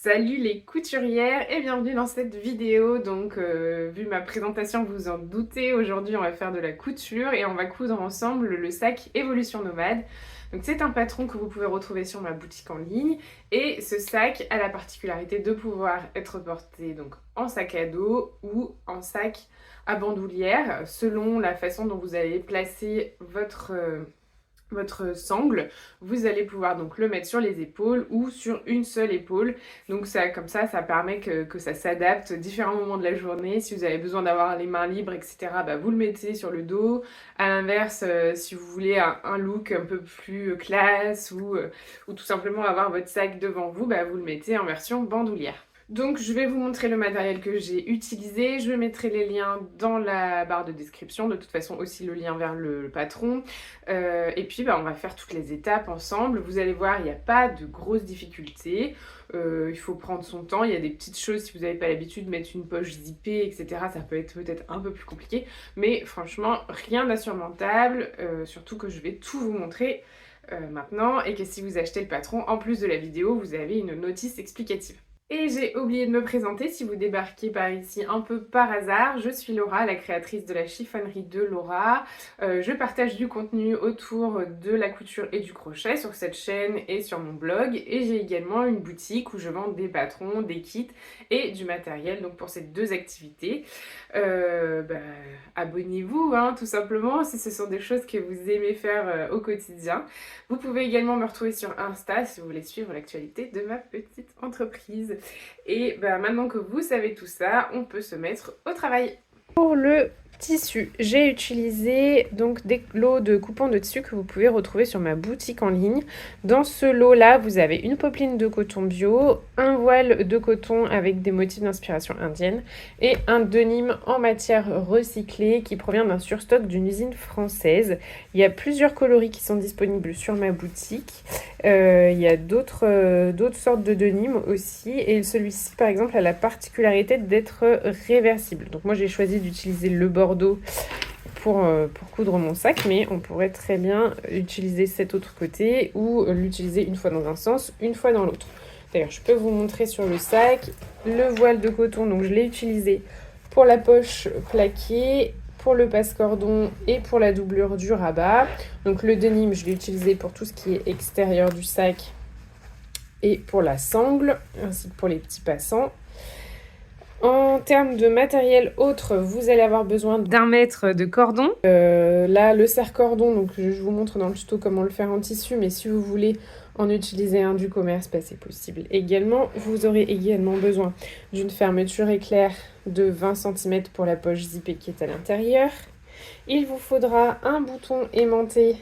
Salut les couturières et bienvenue dans cette vidéo. Donc vu ma présentation vous en doutez, aujourd'hui on va faire de la couture et on va coudre ensemble le sac Évolution Nomade. Donc c'est un patron que vous pouvez retrouver sur ma boutique en ligne et ce sac a la particularité de pouvoir être porté donc en sac à dos ou en sac à bandoulière selon la façon dont vous allez placer votre sangle. Vous allez pouvoir donc le mettre sur les épaules ou sur une seule épaule. Donc ça, comme ça permet que ça s'adapte à différents moments de la journée. Si vous avez besoin d'avoir les mains libres, etc., bah, vous le mettez sur le dos. À l'inverse, si vous voulez un look un peu plus classe ou tout simplement avoir votre sac devant vous, bah, vous le mettez en version bandoulière. Donc je vais vous montrer le matériel que j'ai utilisé, je mettrai les liens dans la barre de description, de toute façon aussi le lien vers le patron. Et puis bah, on va faire toutes les étapes ensemble. Vous allez voir, il n'y a pas de grosses difficultés. Il faut prendre son temps, il y a des petites choses, si vous n'avez pas l'habitude de mettre une poche zippée, etc. Ça peut être peut-être un peu plus compliqué, mais franchement rien d'insurmontable, surtout que je vais tout vous montrer maintenant et que si vous achetez le patron, en plus de la vidéo, vous avez une notice explicative. Et j'ai oublié de me présenter, si vous débarquez par ici un peu par hasard, je suis Laura, la créatrice de la chiffonnerie de Laura. Je partage du contenu autour de la couture et du crochet sur cette chaîne et sur mon blog. Et j'ai également une boutique où je vends des patrons, des kits et du matériel donc pour ces deux activités. Bah, abonnez-vous hein, tout simplement si ce sont des choses que vous aimez faire au quotidien. Vous pouvez également me retrouver sur Insta si vous voulez suivre l'actualité de ma petite entreprise. Et bah, maintenant que vous savez tout ça, on peut se mettre au travail. Pour le tissu, j'ai utilisé donc des lots de coupons de tissu que vous pouvez retrouver sur ma boutique en ligne. Dans ce lot-là, vous avez une popeline de coton bio, un voile de coton avec des motifs d'inspiration indienne et un denim en matière recyclée qui provient d'un surstock d'une usine française. Il y a plusieurs coloris qui sont disponibles sur ma boutique. Il y a d'autres sortes de denim aussi et celui-ci par exemple a la particularité d'être réversible. Donc moi j'ai choisi d'utiliser le bordeaux pour coudre mon sac, mais on pourrait très bien utiliser cet autre côté ou l'utiliser une fois dans un sens, une fois dans l'autre. D'ailleurs je peux vous montrer sur le sac le voile de coton, donc je l'ai utilisé pour la poche plaquée, pour le passe-cordon et pour la doublure du rabat. Donc le denim, je l'ai utilisé pour tout ce qui est extérieur du sac et pour la sangle, ainsi que pour les petits passants. En termes de matériel autre, vous allez avoir besoin d'un mètre de cordon. Là, le serre-cordon, donc je vous montre dans le tuto comment le faire en tissu, mais si vous voulez en utiliser un du commerce, bah, c'est possible également. Vous aurez également besoin d'une fermeture éclair de 20 cm pour la poche zippée qui est à l'intérieur. Il vous faudra un bouton aimanté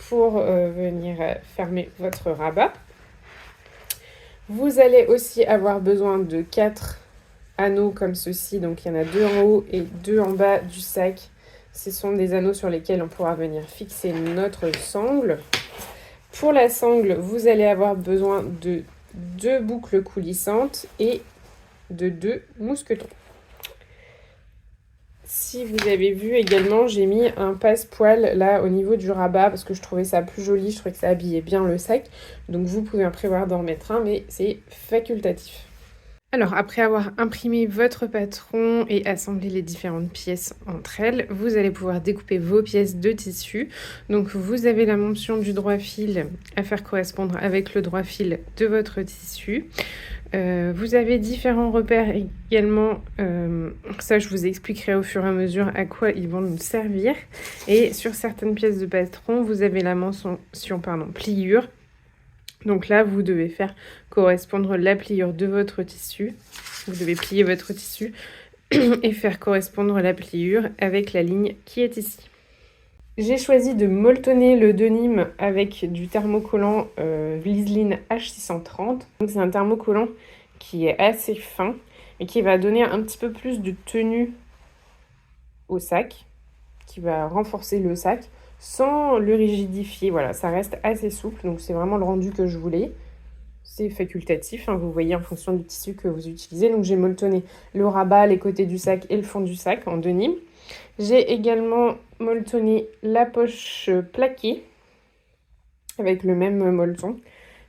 pour venir fermer votre rabat. Vous allez aussi avoir besoin de 4 anneaux comme ceci, donc il y en a 2 en haut et 2 en bas du sac. Ce sont des anneaux sur lesquels on pourra venir fixer notre sangle. Pour la sangle, vous allez avoir besoin de 2 boucles coulissantes et de 2 mousquetons. Si vous avez vu également, j'ai mis un passe-poil là au niveau du rabat parce que je trouvais ça plus joli, je trouvais que ça habillait bien le sac. Donc vous pouvez en prévoir d'en mettre un, mais c'est facultatif. Alors, après avoir imprimé votre patron et assemblé les différentes pièces entre elles, vous allez pouvoir découper vos pièces de tissu. Donc, vous avez la mention du droit fil à faire correspondre avec le droit fil de votre tissu. Vous avez différents repères également. Ça, je vous expliquerai au fur et à mesure à quoi ils vont nous servir. Et sur certaines pièces de patron, vous avez la mention pliure. Donc là, vous devez faire correspondre la pliure de votre tissu. Vous devez plier votre tissu et faire correspondre la pliure avec la ligne qui est ici. J'ai choisi de molletonner le denim avec du thermocollant Vliseline H630. C'est un thermocollant qui est assez fin et qui va donner un petit peu plus de tenue au sac, qui va renforcer le sac sans le rigidifier. Voilà, ça reste assez souple, donc c'est vraiment le rendu que je voulais. C'est facultatif, hein, vous voyez en fonction du tissu que vous utilisez. Donc j'ai molletonné le rabat, les côtés du sac et le fond du sac en denim. J'ai également molletonné la poche plaquée avec le même molleton.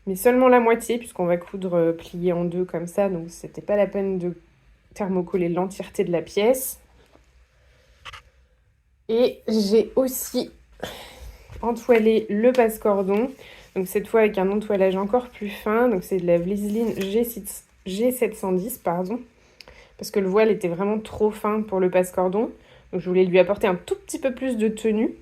mais seulement la moitié puisqu'on va coudre plié en deux comme ça, donc c'était pas la peine de thermocoller l'entièreté de la pièce. Et j'ai aussi entoilé le passe-cordon, donc cette fois avec un entoilage encore plus fin, donc c'est de la Vliseline G710, pardon, parce que le voile était vraiment trop fin pour le passe-cordon, donc je voulais lui apporter un tout petit peu plus de tenue,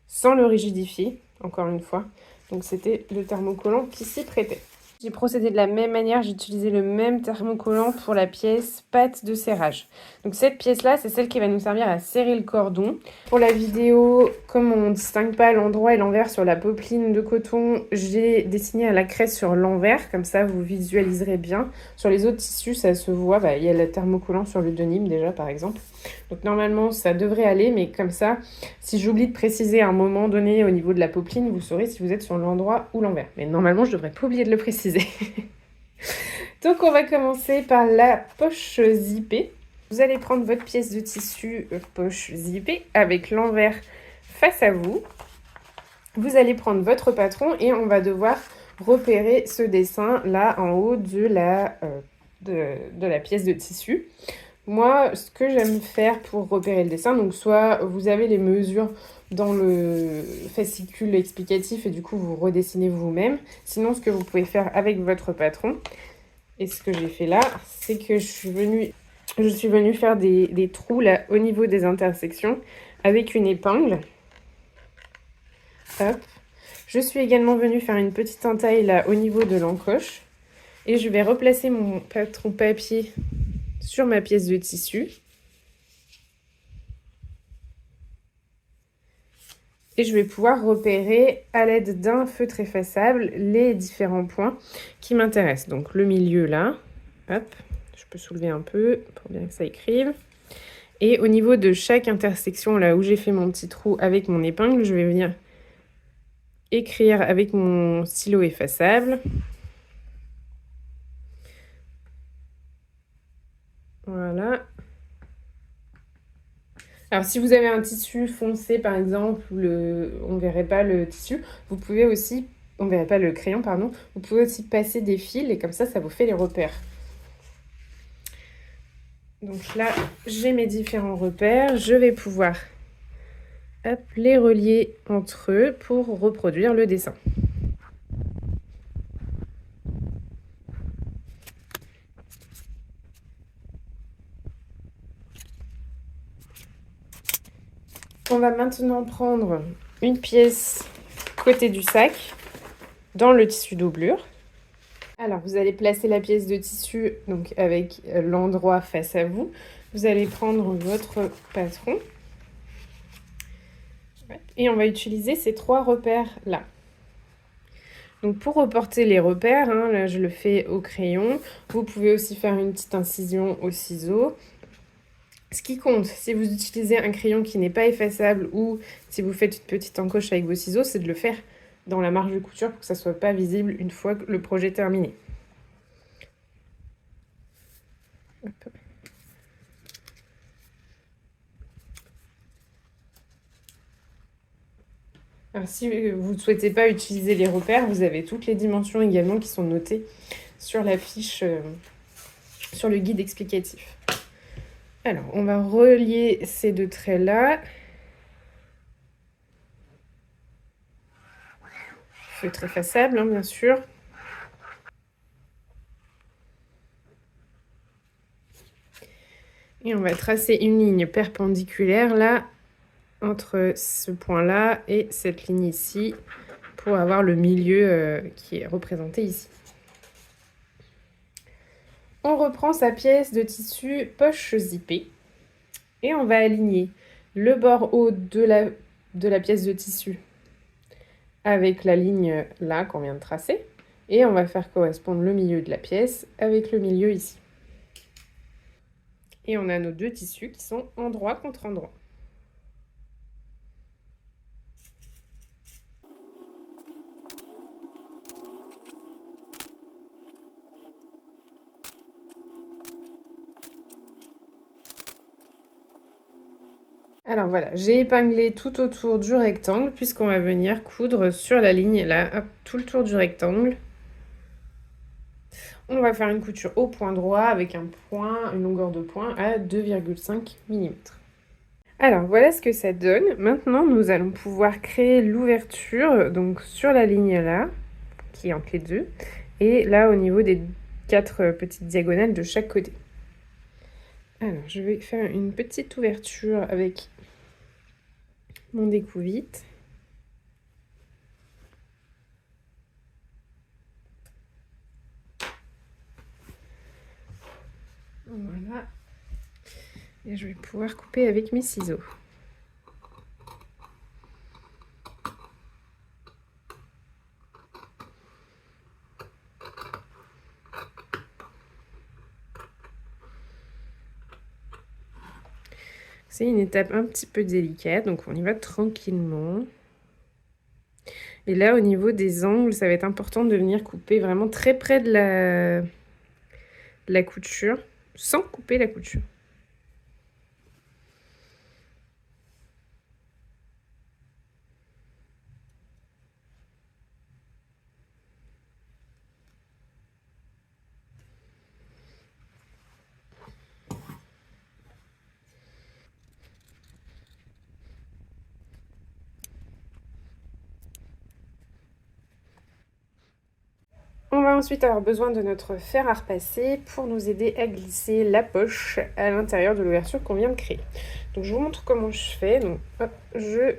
sans le rigidifier, encore une fois, donc c'était le thermocollant qui s'y prêtait. J'ai procédé de la même manière, j'ai utilisé le même thermocollant pour la pièce pâte de serrage. Donc cette pièce-là, c'est celle qui va nous servir à serrer le cordon. Pour la vidéo, comme on ne distingue pas l'endroit et l'envers sur la popeline de coton, j'ai dessiné à la craie sur l'envers, comme ça vous visualiserez bien. Sur les autres tissus, ça se voit, il y a le thermocollant sur le denim déjà par exemple. Donc normalement, ça devrait aller, mais comme ça, si j'oublie de préciser à un moment donné au niveau de la popeline, vous saurez si vous êtes sur l'endroit ou l'envers. Mais normalement, je devrais pas oublier de le préciser. Donc on va commencer par la poche zippée. Vous allez prendre votre pièce de tissu poche zippée avec l'envers face à vous. Vous allez prendre votre patron et on va devoir repérer ce dessin là en haut de la pièce de tissu. Moi, ce que j'aime faire pour repérer le dessin, donc soit vous avez les mesures dans le fascicule explicatif et du coup vous redessinez vous-même. Sinon, ce que vous pouvez faire avec votre patron, et ce que j'ai fait là, c'est que je suis venue faire des trous là au niveau des intersections avec une épingle. Hop. Je suis également venue faire une petite entaille là au niveau de l'encoche. Et je vais replacer mon patron papier sur ma pièce de tissu. Et je vais pouvoir repérer à l'aide d'un feutre effaçable les différents points qui m'intéressent. Donc le milieu là, hop, je peux soulever un peu pour bien que ça écrive. Et au niveau de chaque intersection là où j'ai fait mon petit trou avec mon épingle, je vais venir écrire avec mon stylo effaçable. Voilà. Alors, si vous avez un tissu foncé, par exemple, où on ne verrait pas le tissu, vous pouvez aussi, on ne verrait pas le crayon, pardon, vous pouvez aussi passer des fils et comme ça vous fait les repères. Donc là, j'ai mes différents repères. Je vais pouvoir les relier entre eux pour reproduire le dessin. On va maintenant prendre une pièce côté du sac dans le tissu doublure. Alors, vous allez placer la pièce de tissu donc avec l'endroit face à vous. Vous allez prendre votre patron et on va utiliser ces trois repères là. Donc pour reporter les repères, là je le fais au crayon. Vous pouvez aussi faire une petite incision au ciseau. Ce qui compte, si vous utilisez un crayon qui n'est pas effaçable ou si vous faites une petite encoche avec vos ciseaux, c'est de le faire dans la marge de couture pour que ça ne soit pas visible une fois que le projet est terminé. Hop. Alors, si vous ne souhaitez pas utiliser les repères, vous avez toutes les dimensions également qui sont notées sur la fiche, sur le guide explicatif. Alors, on va relier ces deux traits-là. Feutre effaçable, bien sûr. Et on va tracer une ligne perpendiculaire là, entre ce point-là et cette ligne ici, pour avoir le milieu qui est représenté ici. On reprend sa pièce de tissu poche zippée et on va aligner le bord haut de la pièce de tissu avec la ligne là qu'on vient de tracer et on va faire correspondre le milieu de la pièce avec le milieu ici. Et on a nos deux tissus qui sont endroit contre endroit. Alors voilà, j'ai épinglé tout autour du rectangle puisqu'on va venir coudre sur la ligne là, hop, tout le tour du rectangle. On va faire une couture au point droit avec un point, une longueur de point à 2,5 mm. Alors voilà ce que ça donne. Maintenant nous allons pouvoir créer l'ouverture donc sur la ligne là, qui est entre les deux, et là au niveau des 4 petites diagonales de chaque côté. Alors je vais faire une petite ouverture avec mon découvite. Voilà. Et je vais pouvoir couper avec mes ciseaux. C'est une étape un petit peu délicate, donc on y va tranquillement. Et là, au niveau des angles, ça va être important de venir couper vraiment très près de la couture, sans couper la couture. On va ensuite avoir besoin de notre fer à repasser pour nous aider à glisser la poche à l'intérieur de l'ouverture qu'on vient de créer. Donc je vous montre comment je fais. Donc hop, je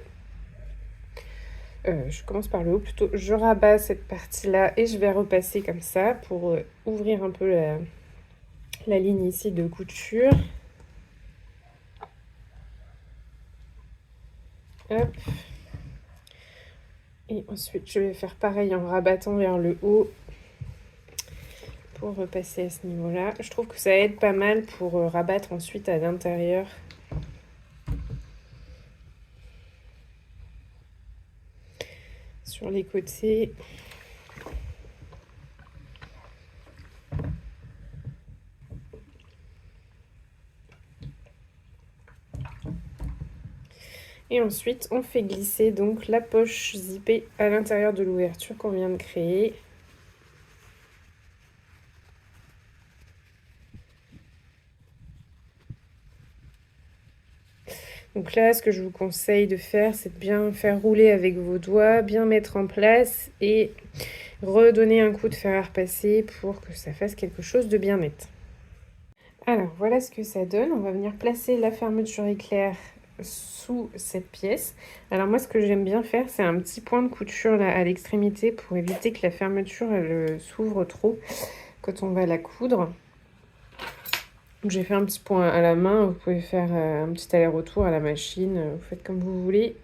commence par le haut plutôt. Je rabats cette partie-là et je vais repasser comme ça pour ouvrir un peu la ligne ici de couture. Hop. Et ensuite je vais faire pareil en rabattant vers le haut pour repasser à ce niveau-là. Je trouve que ça aide pas mal pour rabattre ensuite à l'intérieur. Sur les côtés. Et ensuite, on fait glisser donc la poche zippée à l'intérieur de l'ouverture qu'on vient de créer. Donc là, ce que je vous conseille de faire, c'est de bien faire rouler avec vos doigts, bien mettre en place et redonner un coup de fer à repasser pour que ça fasse quelque chose de bien net. Alors, voilà ce que ça donne. On va venir placer la fermeture éclair sous cette pièce. Alors moi, ce que j'aime bien faire, c'est un petit point de couture là à l'extrémité pour éviter que la fermeture s'ouvre trop quand on va la coudre. J'ai fait un petit point à la main, vous pouvez faire un petit aller-retour à la machine, vous faites comme vous voulez.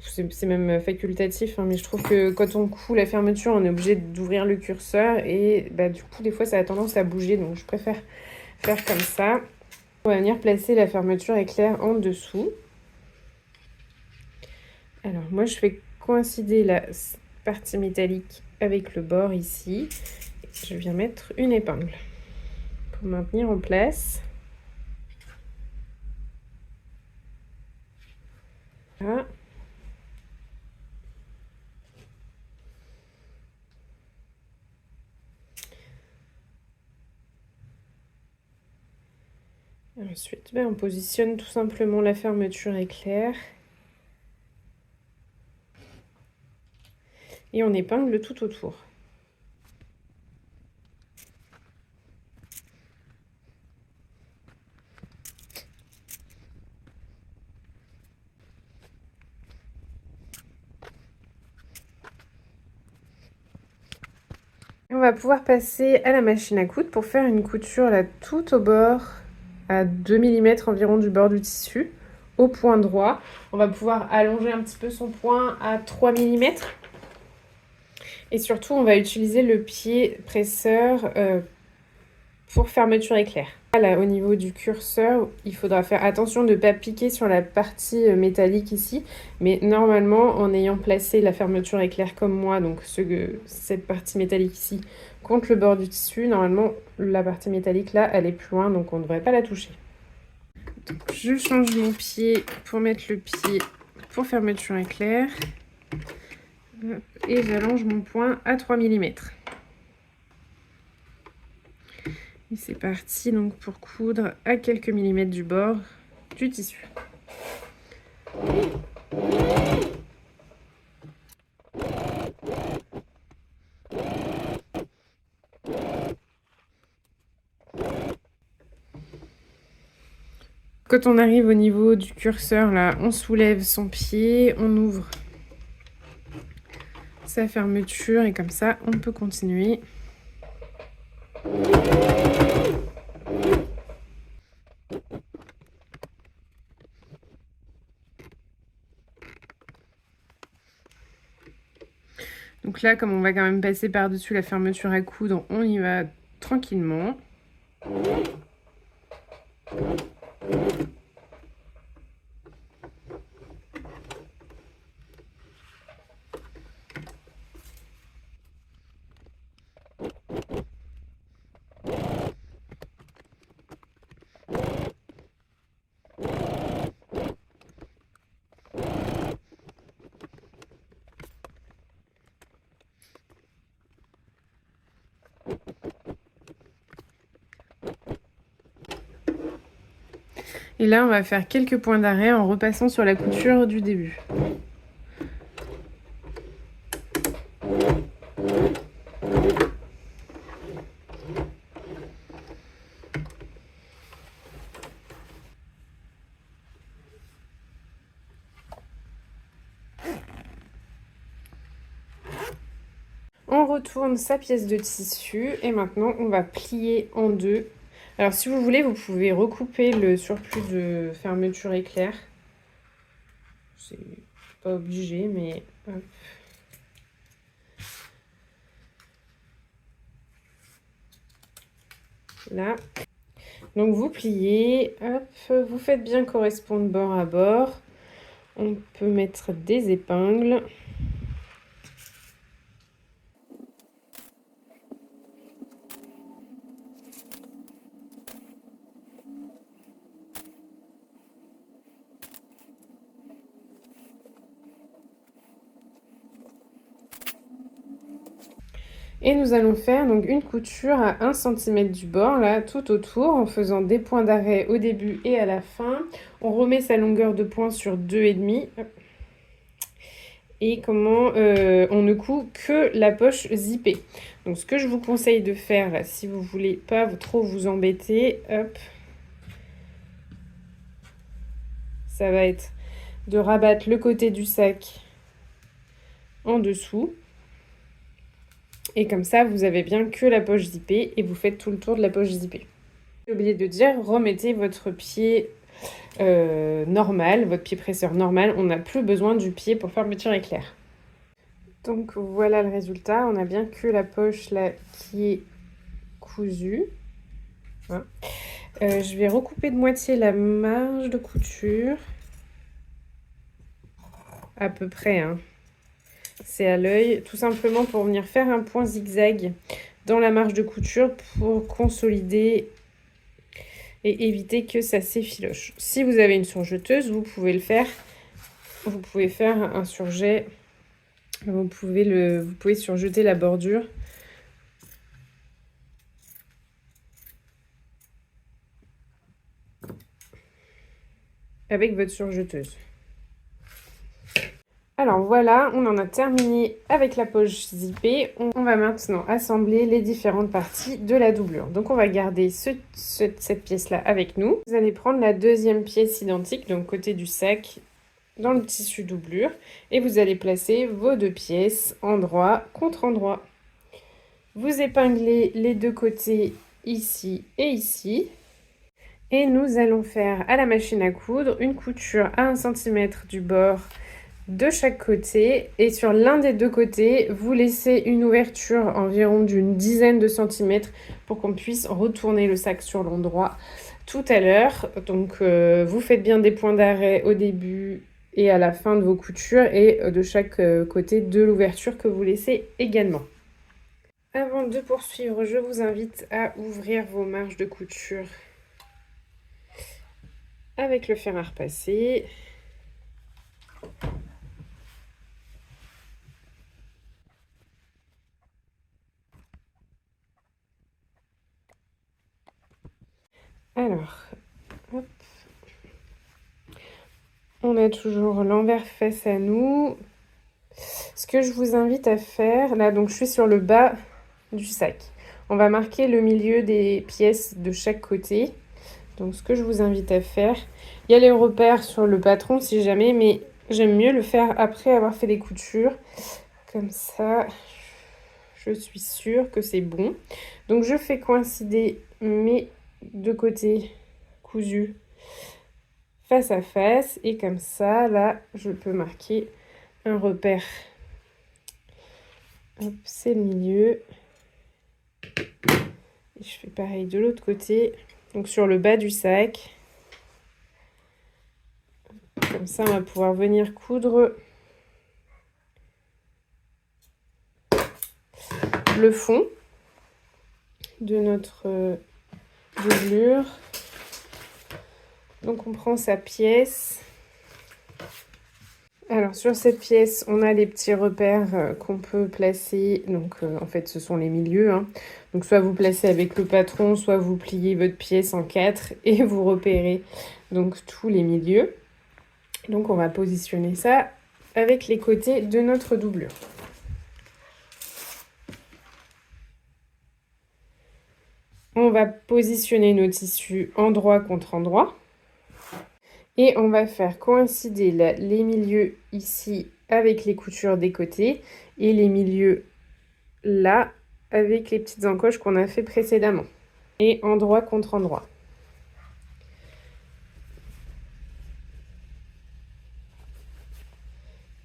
C'est même facultatif, hein, mais je trouve que quand on coud la fermeture, on est obligé d'ouvrir le curseur et bah, du coup, des fois, ça a tendance à bouger, donc je préfère faire comme ça. On va venir placer la fermeture éclair en dessous. Alors, moi, je fais coïncider la partie métallique avec le bord ici. Je viens mettre une épingle pour maintenir en place. Voilà. Ensuite, on positionne tout simplement la fermeture éclair. Et on épingle tout autour. On va pouvoir passer à la machine à coudre pour faire une couture là tout au bord, à 2 mm environ du bord du tissu, au point droit. On va pouvoir allonger un petit peu son point à 3 mm. Et surtout, on va utiliser le pied presseur pour fermeture éclair. Là, au niveau du curseur, il faudra faire attention de ne pas piquer sur la partie métallique ici. Mais normalement, en ayant placé la fermeture éclair comme moi, donc cette partie métallique ici, contre le bord du tissu, normalement, la partie métallique là, elle est plus loin, donc on ne devrait pas la toucher. Donc, je change mon pied pour mettre le pied pour fermeture éclair. Et j'allonge mon point à 3 mm. Et c'est parti donc pour coudre à quelques millimètres du bord du tissu. Quand on arrive au niveau du curseur, là, on soulève son pied, on ouvre sa fermeture et comme ça, on peut continuer. Donc là, comme on va quand même passer par-dessus la fermeture à coudre, on y va tranquillement. Et là, on va faire quelques points d'arrêt en repassant sur la couture du début. On retourne sa pièce de tissu et maintenant on va plier en deux. Alors si vous voulez, vous pouvez recouper le surplus de fermeture éclair. C'est pas obligé, mais hop. Là. Donc vous pliez, hop, vous faites bien correspondre bord à bord. On peut mettre des épingles. Et nous allons faire donc une couture à 1 cm du bord, là, tout autour, en faisant des points d'arrêt au début et à la fin. On remet sa longueur de point sur 2,5. Et comment on ne coud que la poche zippée. Donc ce que je vous conseille de faire, si vous voulez pas trop vous embêter, hop, ça va être de rabattre le côté du sac en dessous. Et comme ça, vous avez bien que la poche zippée et vous faites tout le tour de la poche zippée. J'ai oublié de dire, remettez votre pied normal, votre pied presseur normal. On n'a plus besoin du pied pour fermeture éclair. Donc voilà le résultat. On a bien que la poche là qui est cousue. Hein. Je vais recouper de moitié la marge de couture. À peu près, hein. C'est à l'œil, tout simplement pour venir faire un point zigzag dans la marge de couture pour consolider et éviter que ça s'effiloche. Si vous avez une surjeteuse, vous pouvez le faire. Vous pouvez faire un surjet. Vous pouvez surjeter la bordure. Avec votre surjeteuse. Alors voilà, on en a terminé avec la poche zippée. On va maintenant assembler les différentes parties de la doublure. Donc on va garder cette pièce-là avec nous. Vous allez prendre la deuxième pièce identique, donc côté du sac, dans le tissu doublure. Et vous allez placer vos deux pièces endroit contre endroit. Vous épinglez les deux côtés ici et ici. Et nous allons faire à la machine à coudre une couture à 1 cm du bord de chaque côté, et sur l'un des deux côtés, vous laissez une ouverture environ d'une dizaine de centimètres pour qu'on puisse retourner le sac sur l'endroit tout à l'heure. Donc vous faites bien des points d'arrêt au début et à la fin de vos coutures et de chaque côté de l'ouverture que vous laissez également. Avant de poursuivre, je vous invite à ouvrir vos marges de couture avec le fer à repasser. Alors, hop. On a toujours l'envers face à nous. Ce que je vous invite à faire, là, donc je suis sur le bas du sac. On va marquer le milieu des pièces de chaque côté. Donc ce que je vous invite à faire, il y a les repères sur le patron si jamais, mais j'aime mieux le faire après avoir fait les coutures. Comme ça, je suis sûre que c'est bon. Donc je fais coïncider mes deux côtés cousus face à face. Et comme ça, là, je peux marquer un repère. Hop, c'est le milieu. Et je fais pareil de l'autre côté. Donc sur le bas du sac. Comme ça, on va pouvoir venir coudre le fond de notre doublure. Donc on prend sa pièce. Alors sur cette pièce, on a les petits repères qu'on peut placer. Donc en fait, ce sont les milieux. Hein. Donc soit vous placez avec le patron, soit vous pliez votre pièce en 4 et vous repérez donc tous les milieux. Donc on va positionner ça avec les côtés de notre doublure. On va positionner nos tissus endroit contre endroit. Et on va faire coïncider les milieux ici avec les coutures des côtés et les milieux là avec les petites encoches qu'on a fait précédemment. Et endroit contre endroit.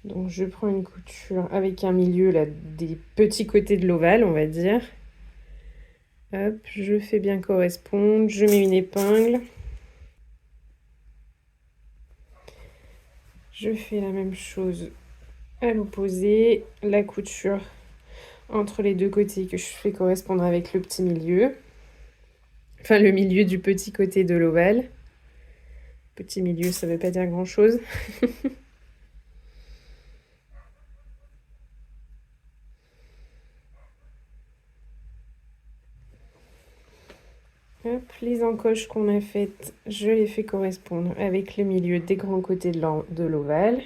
Donc je prends une couture avec un milieu là, des petits côtés de l'ovale, on va dire. Hop, je fais bien correspondre, je mets une épingle. Je fais la même chose à l'opposé, la couture entre les deux côtés que je fais correspondre avec le petit milieu. Enfin, le milieu du petit côté de l'ovale. Petit milieu, ça ne veut pas dire grand-chose. Hop, les encoches qu'on a faites, je les fais correspondre avec le milieu des grands côtés de l'ovale.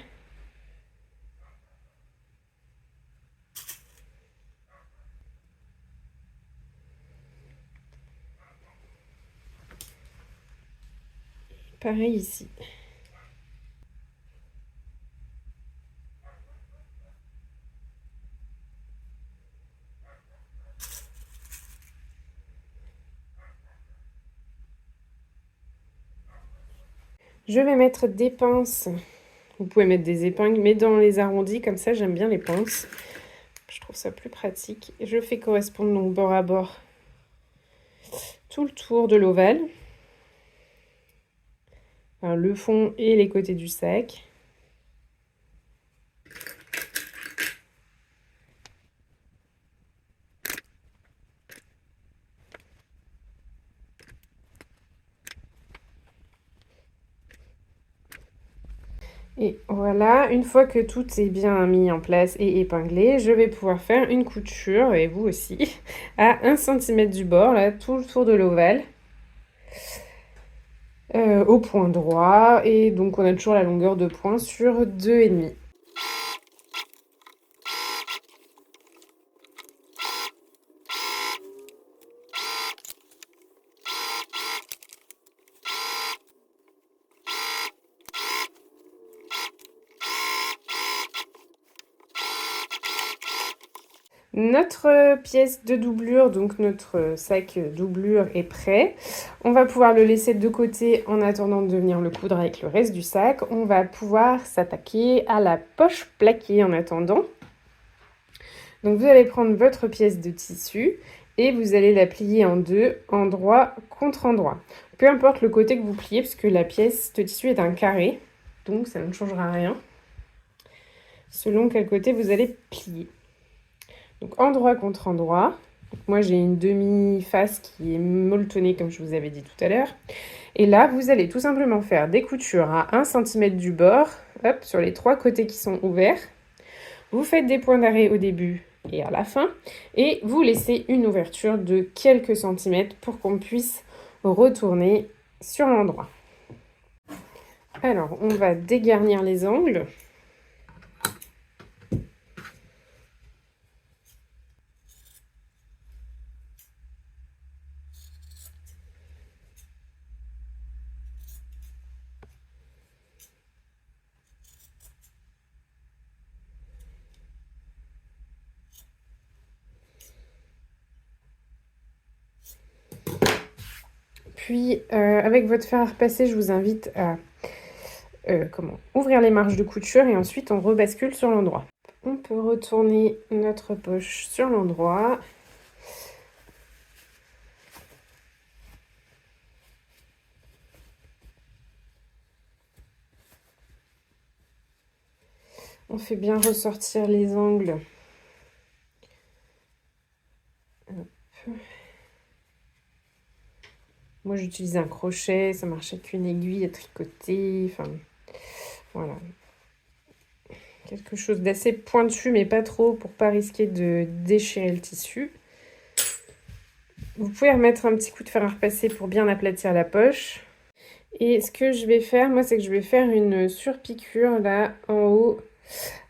Pareil ici. Je vais mettre des pinces. Vous pouvez mettre des épingles, mais dans les arrondis, comme ça, j'aime bien les pinces. Je trouve ça plus pratique. Et je fais correspondre donc bord à bord tout le tour de l'ovale. Enfin, le fond et les côtés du sac. Et voilà, une fois que tout est bien mis en place et épinglé, je vais pouvoir faire une couture, et vous aussi, à 1 cm du bord, là, tout le tour de l'ovale, au point droit, et donc on a toujours la longueur de point sur 2,5. Notre pièce de doublure, donc notre sac doublure est prêt. On va pouvoir le laisser de côté en attendant de venir le coudre avec le reste du sac. On va pouvoir s'attaquer à la poche plaquée en attendant. Donc vous allez prendre votre pièce de tissu et vous allez la plier en deux, endroit contre endroit. Peu importe le côté que vous pliez, puisque la pièce de tissu est un carré, donc ça ne changera rien selon quel côté vous allez plier. Donc endroit contre endroit. Donc, moi j'ai une demi-face qui est molletonnée comme je vous avais dit tout à l'heure. Et là vous allez tout simplement faire des coutures à 1 cm du bord, hop, sur les 3 côtés qui sont ouverts. Vous faites des points d'arrêt au début et à la fin. Et vous laissez une ouverture de quelques centimètres pour qu'on puisse retourner sur l'endroit. Alors, on va dégarnir les angles. Puis, avec votre fer à repasser, je vous invite à ouvrir les marges de couture et ensuite on rebascule sur l'endroit. On peut retourner notre poche sur l'endroit. On fait bien ressortir les angles. Hop. Moi, j'utilise un crochet, ça marche avec une aiguille à tricoter. Enfin, voilà. Quelque chose d'assez pointu, mais pas trop pour pas risquer de déchirer le tissu. Vous pouvez remettre un petit coup de fer à repasser pour bien aplatir la poche. Et ce que je vais faire, moi, c'est que je vais faire une surpiqûre là en haut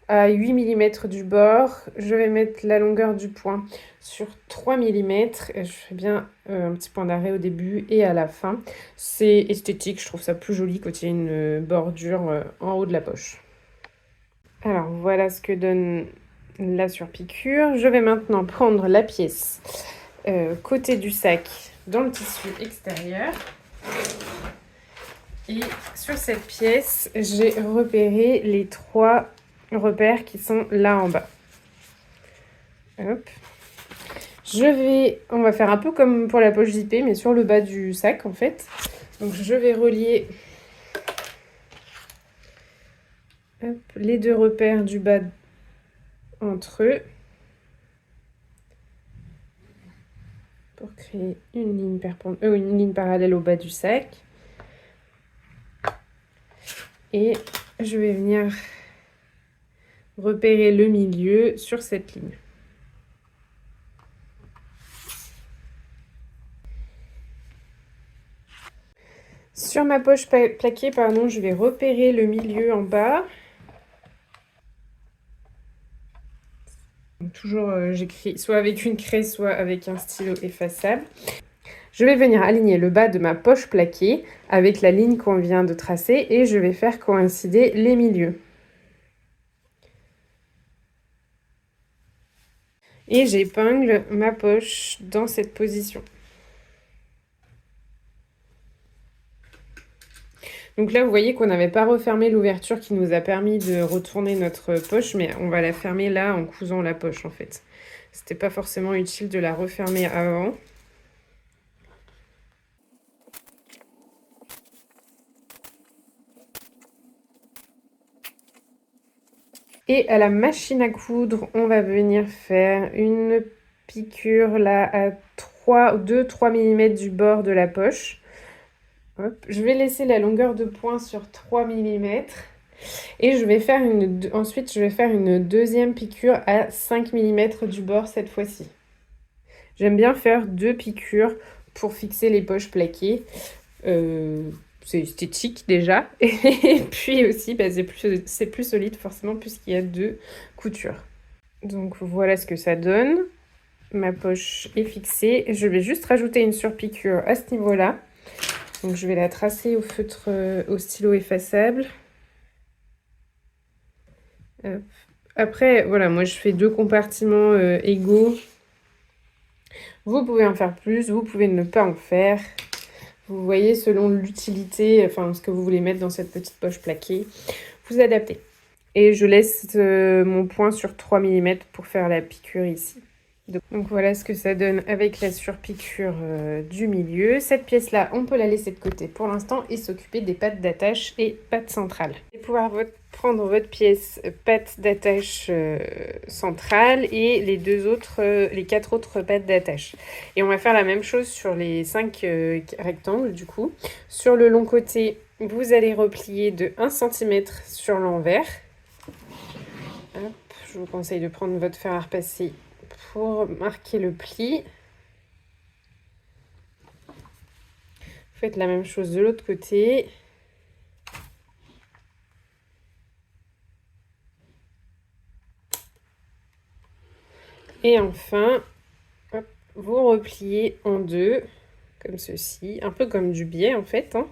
à 8 mm du bord. Je vais mettre la longueur du point sur 3 mm. Je fais bien un petit point d'arrêt au début et à la fin. C'est esthétique, je trouve ça plus joli quand il y a une bordure en haut de la poche. Alors voilà ce que donne la surpiqûre. Je vais maintenant prendre la pièce côté du sac dans le tissu extérieur. Et sur cette pièce, j'ai repéré les 3 repères qui sont là en bas. Hop. On va faire un peu comme pour la poche zippée, mais sur le bas du sac en fait. Donc je vais relier les 2 repères du bas entre eux pour créer une ligne parallèle au bas du sac. Et je vais venir repérer le milieu sur cette ligne. Sur ma poche plaquée, je vais repérer le milieu en bas. Toujours, j'écris soit avec une craie, soit avec un stylo effaçable. Je vais venir aligner le bas de ma poche plaquée avec la ligne qu'on vient de tracer et je vais faire coïncider les milieux. Et j'épingle ma poche dans cette position. Donc là, vous voyez qu'on n'avait pas refermé l'ouverture qui nous a permis de retourner notre poche, mais on va la fermer là en cousant la poche en fait. C'était pas forcément utile de la refermer avant. Et à la machine à coudre, on va venir faire une piqûre là à 2-3 mm du bord de la poche. Hop. Je vais laisser la longueur de point sur 3 mm. Et ensuite, je vais faire une deuxième piqûre à 5 mm du bord cette fois-ci. J'aime bien faire 2 piqûres pour fixer les poches plaquées. C'est esthétique déjà. Et puis aussi, c'est plus solide forcément puisqu'il y a 2 coutures. Donc voilà ce que ça donne. Ma poche est fixée. Je vais juste rajouter une surpiqûre à ce niveau-là. Donc je vais la tracer au feutre, au stylo effaçable. Hop. Après, voilà, moi je fais 2 compartiments égaux. Vous pouvez en faire plus, vous pouvez ne pas en faire. Vous voyez, selon l'utilité, enfin ce que vous voulez mettre dans cette petite poche plaquée, vous adaptez. Et je laisse mon point sur 3 mm pour faire la piqûre ici. Donc voilà ce que ça donne avec la surpiqûre du milieu. Cette pièce-là, on peut la laisser de côté pour l'instant et s'occuper des pattes d'attache et pattes centrales. Vous allez pouvoir prendre votre pièce patte d'attache centrale et les 4 autres pattes d'attache. Et on va faire la même chose sur les 5 rectangles du coup. Sur le long côté, vous allez replier de 1 cm sur l'envers. Hop, je vous conseille de prendre votre fer à repasser pour marquer le pli. faites la même chose de l'autre côté. Et enfin, hop, vous repliez en deux, comme ceci, un peu comme du biais en fait, hein.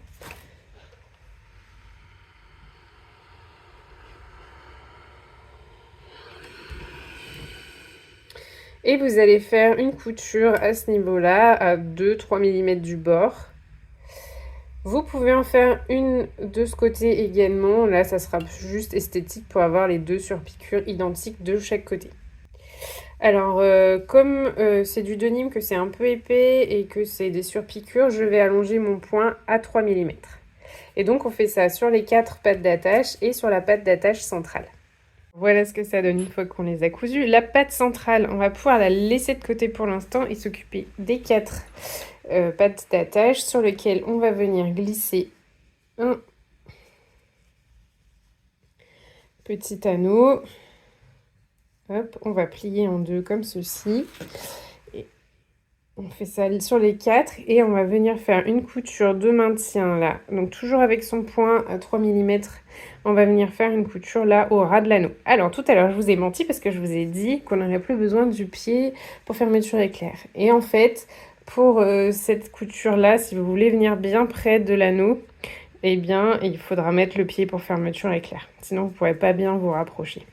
Et vous allez faire une couture à ce niveau-là, à 2-3 mm du bord. Vous pouvez en faire une de ce côté également. Là, ça sera juste esthétique pour avoir les deux surpiqûres identiques de chaque côté. Alors, comme c'est du denim, que c'est un peu épais et que c'est des surpiqûres, je vais allonger mon point à 3 mm. Et donc, on fait ça sur les 4 pattes d'attache et sur la patte d'attache centrale. Voilà ce que ça donne une fois qu'on les a cousus. La patte centrale, on va pouvoir la laisser de côté pour l'instant et s'occuper des 4 pattes d'attache sur lesquelles on va venir glisser un petit anneau. Hop, on va plier en deux comme ceci. Et on fait ça sur les 4 et on va venir faire une couture de maintien là. Donc toujours avec son point à 3 mm, on va venir faire une couture là au ras de l'anneau. Alors tout à l'heure, je vous ai menti parce que je vous ai dit qu'on n'aurait plus besoin du pied pour fermeture éclair. Et en fait, pour cette couture là, si vous voulez venir bien près de l'anneau, eh bien, il faudra mettre le pied pour fermeture éclair. Sinon, vous ne pourrez pas bien vous rapprocher.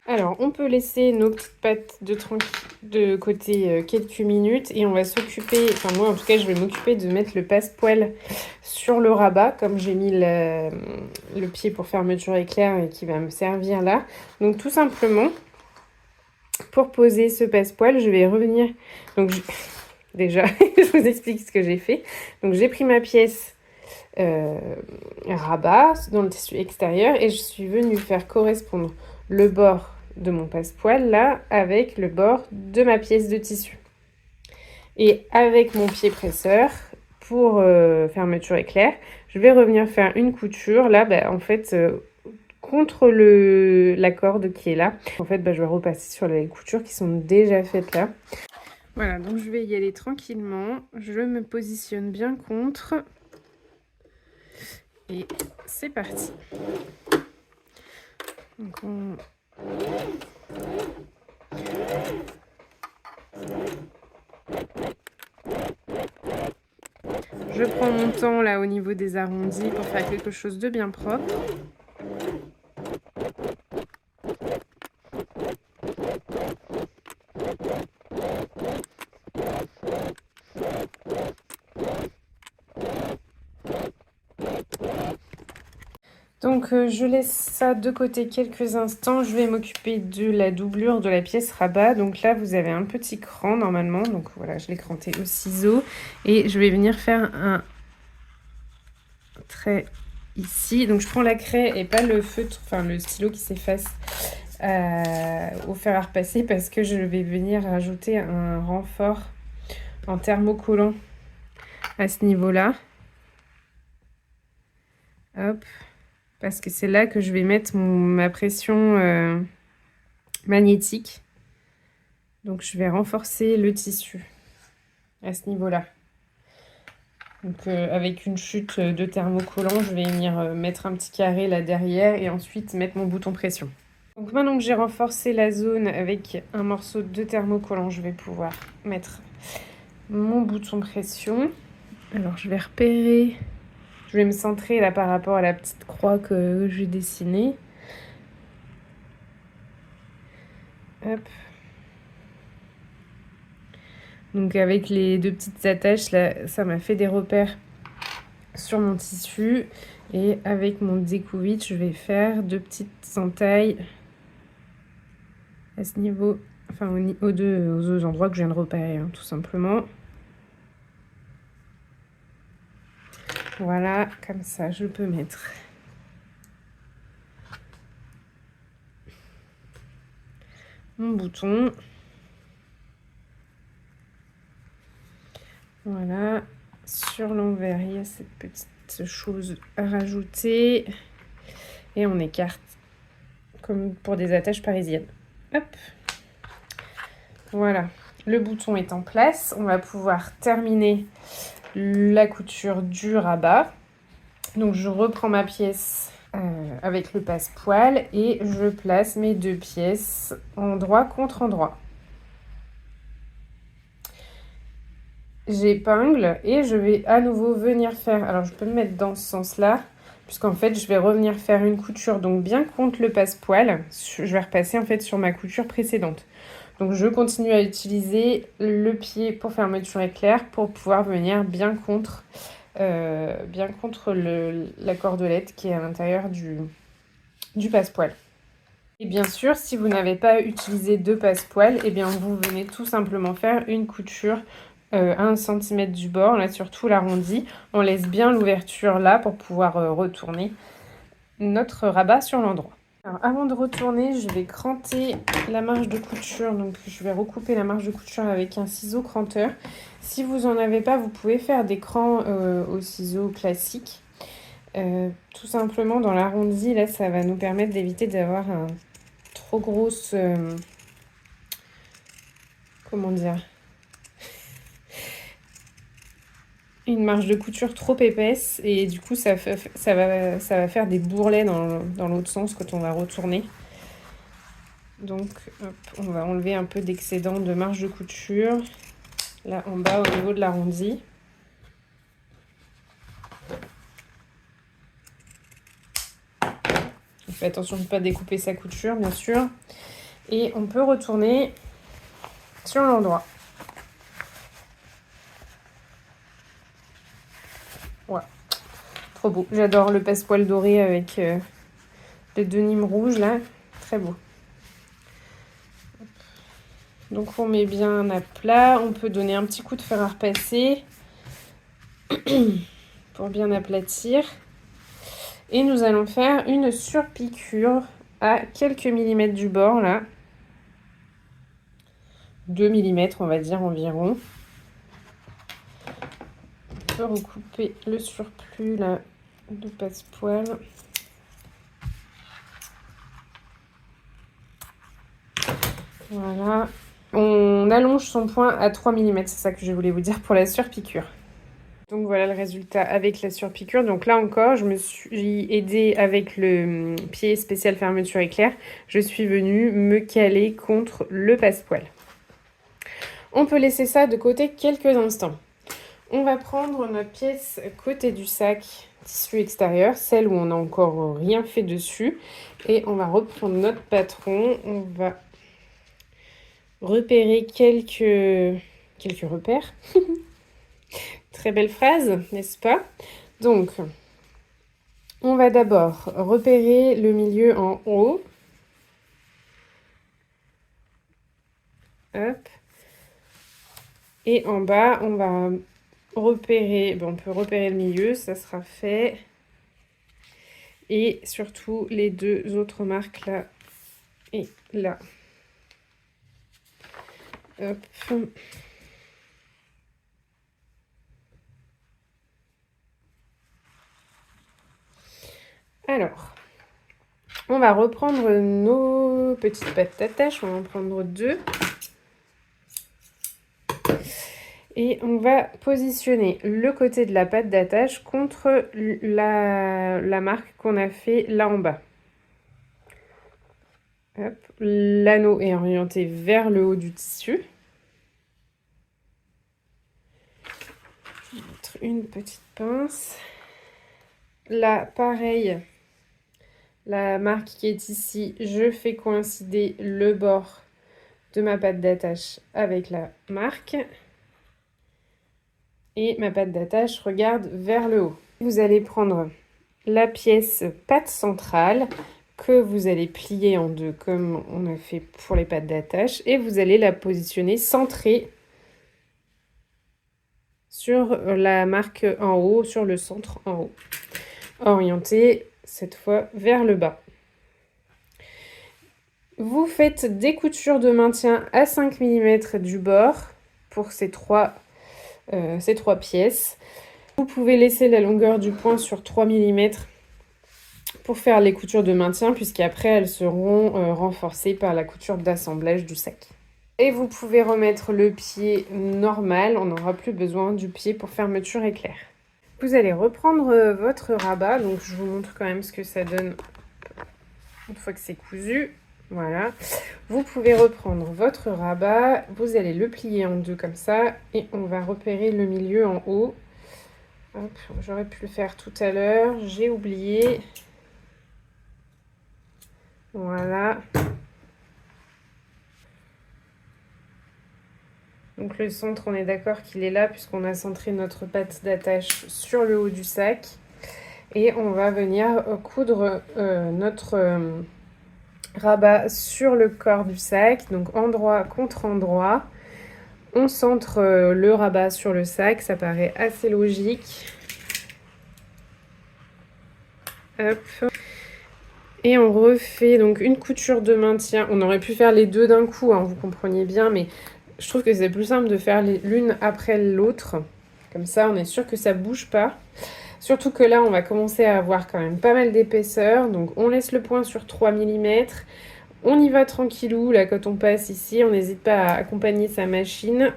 Alors, on peut laisser nos petites pattes de côté quelques minutes et on va s'occuper, enfin moi en tout cas je vais m'occuper de mettre le passepoil sur le rabat comme j'ai mis le pied pour fermeture éclair et qui va me servir là. Donc tout simplement, pour poser ce passepoil, je vais revenir, donc déjà je vous explique ce que j'ai fait. Donc j'ai pris ma pièce rabat dans le tissu extérieur et je suis venue faire correspondre le bord de mon passepoil là avec le bord de ma pièce de tissu. Et avec mon pied presseur pour fermeture éclair, je vais revenir faire une couture là, en fait contre la corde qui est là. En fait, je vais repasser sur les coutures qui sont déjà faites là. Voilà, donc je vais y aller tranquillement. Je me positionne bien contre. Et c'est parti. Donc je prends mon temps là au niveau des arrondis pour faire quelque chose de bien propre. Donc je laisse ça de côté quelques instants. Je vais m'occuper de la doublure de la pièce rabat. Donc là vous avez un petit cran normalement. Donc voilà, je l'ai cranté au ciseau. Et je vais venir faire un trait ici. Donc je prends la craie et pas le feutre, enfin le stylo qui s'efface au fer à repasser parce que je vais venir rajouter un renfort en thermocollant à ce niveau-là. Hop. Parce que c'est là que je vais mettre ma pression magnétique. Donc je vais renforcer le tissu à ce niveau-là. Donc avec une chute de thermocollant, je vais venir mettre un petit carré là derrière et ensuite mettre mon bouton pression. Donc maintenant que j'ai renforcé la zone avec un morceau de thermocollant, je vais pouvoir mettre mon bouton pression. Alors je vais repérer... Je vais me centrer là par rapport à la petite croix que j'ai dessinée. Hop. Donc avec les deux petites attaches, là, ça m'a fait des repères sur mon tissu. Et avec mon découvite, je vais faire deux petites entailles à ce niveau, enfin aux deux endroits que je viens de repérer, hein, tout simplement. Voilà, comme ça, je peux mettre mon bouton. Voilà, sur l'envers, il y a cette petite chose à rajouter. Et on écarte, comme pour des attaches parisiennes. Hop. Voilà. le bouton est en place, on va pouvoir terminer la couture du rabat. Donc je reprends ma pièce avec le passepoil et je place mes 2 pièces endroit contre endroit. J'épingle et je vais à nouveau venir faire, alors je peux me mettre dans ce sens-là, puisqu'en fait je vais revenir faire une couture donc bien contre le passepoil. Je vais repasser en fait sur ma couture précédente. Donc je continue à utiliser le pied pour fermeture éclair pour pouvoir venir bien contre la cordelette qui est à l'intérieur du passepoil. Et bien sûr, si vous n'avez pas utilisé de passepoil, eh bien vous venez tout simplement faire une couture à 1 cm du bord, là surtout l'arrondi. On laisse bien l'ouverture là pour pouvoir retourner notre rabat sur l'endroit. Alors, avant de retourner, je vais cranter la marge de couture. Donc, je vais recouper la marge de couture avec un ciseau cranteur. Si vous n'en avez pas, vous pouvez faire des crans au ciseau classique. Tout simplement, dans l'arrondi, là, ça va nous permettre d'éviter d'avoir un trop grosse... comment dire, une marge de couture trop épaisse et du coup ça va faire des bourrelets dans l'autre sens quand on va retourner. Donc hop, on va enlever un peu d'excédent de marge de couture là en bas au niveau de l'arrondi. On fait attention de ne pas découper sa couture bien sûr. Et on peut retourner sur l'endroit. Voilà. Trop beau. J'adore le passepoil doré avec le denim rouge là. Très beau. Donc on met bien à plat. On peut donner un petit coup de fer à repasser pour bien aplatir. Et nous allons faire une surpiqûre à quelques millimètres du bord là. 2 mm on va dire environ. On peut recouper le surplus là de passepoil. Voilà. On allonge son point à 3 mm, c'est ça que je voulais vous dire pour la surpiqûre. Donc voilà le résultat avec la surpiqûre. Donc là encore, je me suis aidée avec le pied spécial fermeture éclair. Je suis venue me caler contre le passepoil. On peut laisser ça de côté quelques instants. On va prendre notre pièce côté du sac tissu extérieur, celle où on n'a encore rien fait dessus. Et on va reprendre notre patron. On va repérer quelques repères. Très belle phrase, n'est-ce pas? Donc, on va d'abord repérer le milieu en haut. Hop. Et en bas, on va repérer, on peut repérer le milieu, ça sera fait. Et surtout les 2 autres marques là et là. Hop. Alors, on va reprendre nos petites pattes d'attache, on va en prendre 2. Et on va positionner le côté de la patte d'attache contre la marque qu'on a fait là en bas. L'anneau est orienté vers le haut du tissu. Je vais mettre une petite pince. Là, pareil, la marque qui est ici, je fais coïncider le bord de ma patte d'attache avec la marque. Et ma patte d'attache regarde vers le haut. Vous allez prendre la pièce patte centrale que vous allez plier en 2 comme on a fait pour les pattes d'attache et vous allez la positionner centrée sur la marque en haut, sur le centre en haut, orientée cette fois vers le bas. Vous faites des coutures de maintien à 5 mm du bord pour ces trois pièces. Vous pouvez laisser la longueur du point sur 3 mm pour faire les coutures de maintien puisqu'après elles seront renforcées par la couture d'assemblage du sac. Et vous pouvez remettre le pied normal, on n'aura plus besoin du pied pour fermeture éclair. Vous allez reprendre votre rabat, donc je vous montre quand même ce que ça donne une fois que c'est cousu. Voilà, vous pouvez reprendre votre rabat, vous allez le plier en deux comme ça, et on va repérer le milieu en haut. J'aurais pu le faire tout à l'heure, j'ai oublié. Voilà. Donc le centre, on est d'accord qu'il est là puisqu'on a centré notre patte d'attache sur le haut du sac. Et on va venir coudre notre rabat sur le corps du sac, donc endroit contre endroit. On centre le rabat sur le sac, ça paraît assez logique. Hop. Et on refait donc une couture de maintien. On aurait pu faire les deux d'un coup, hein, vous compreniez bien, mais je trouve que c'est plus simple de faire l'une après l'autre. Comme ça, on est sûr que ça bouge pas. Surtout que là, on va commencer à avoir quand même pas mal d'épaisseur. Donc, on laisse le point sur 3 mm. On y va tranquillou. Là, quand on passe ici, on n'hésite pas à accompagner sa machine.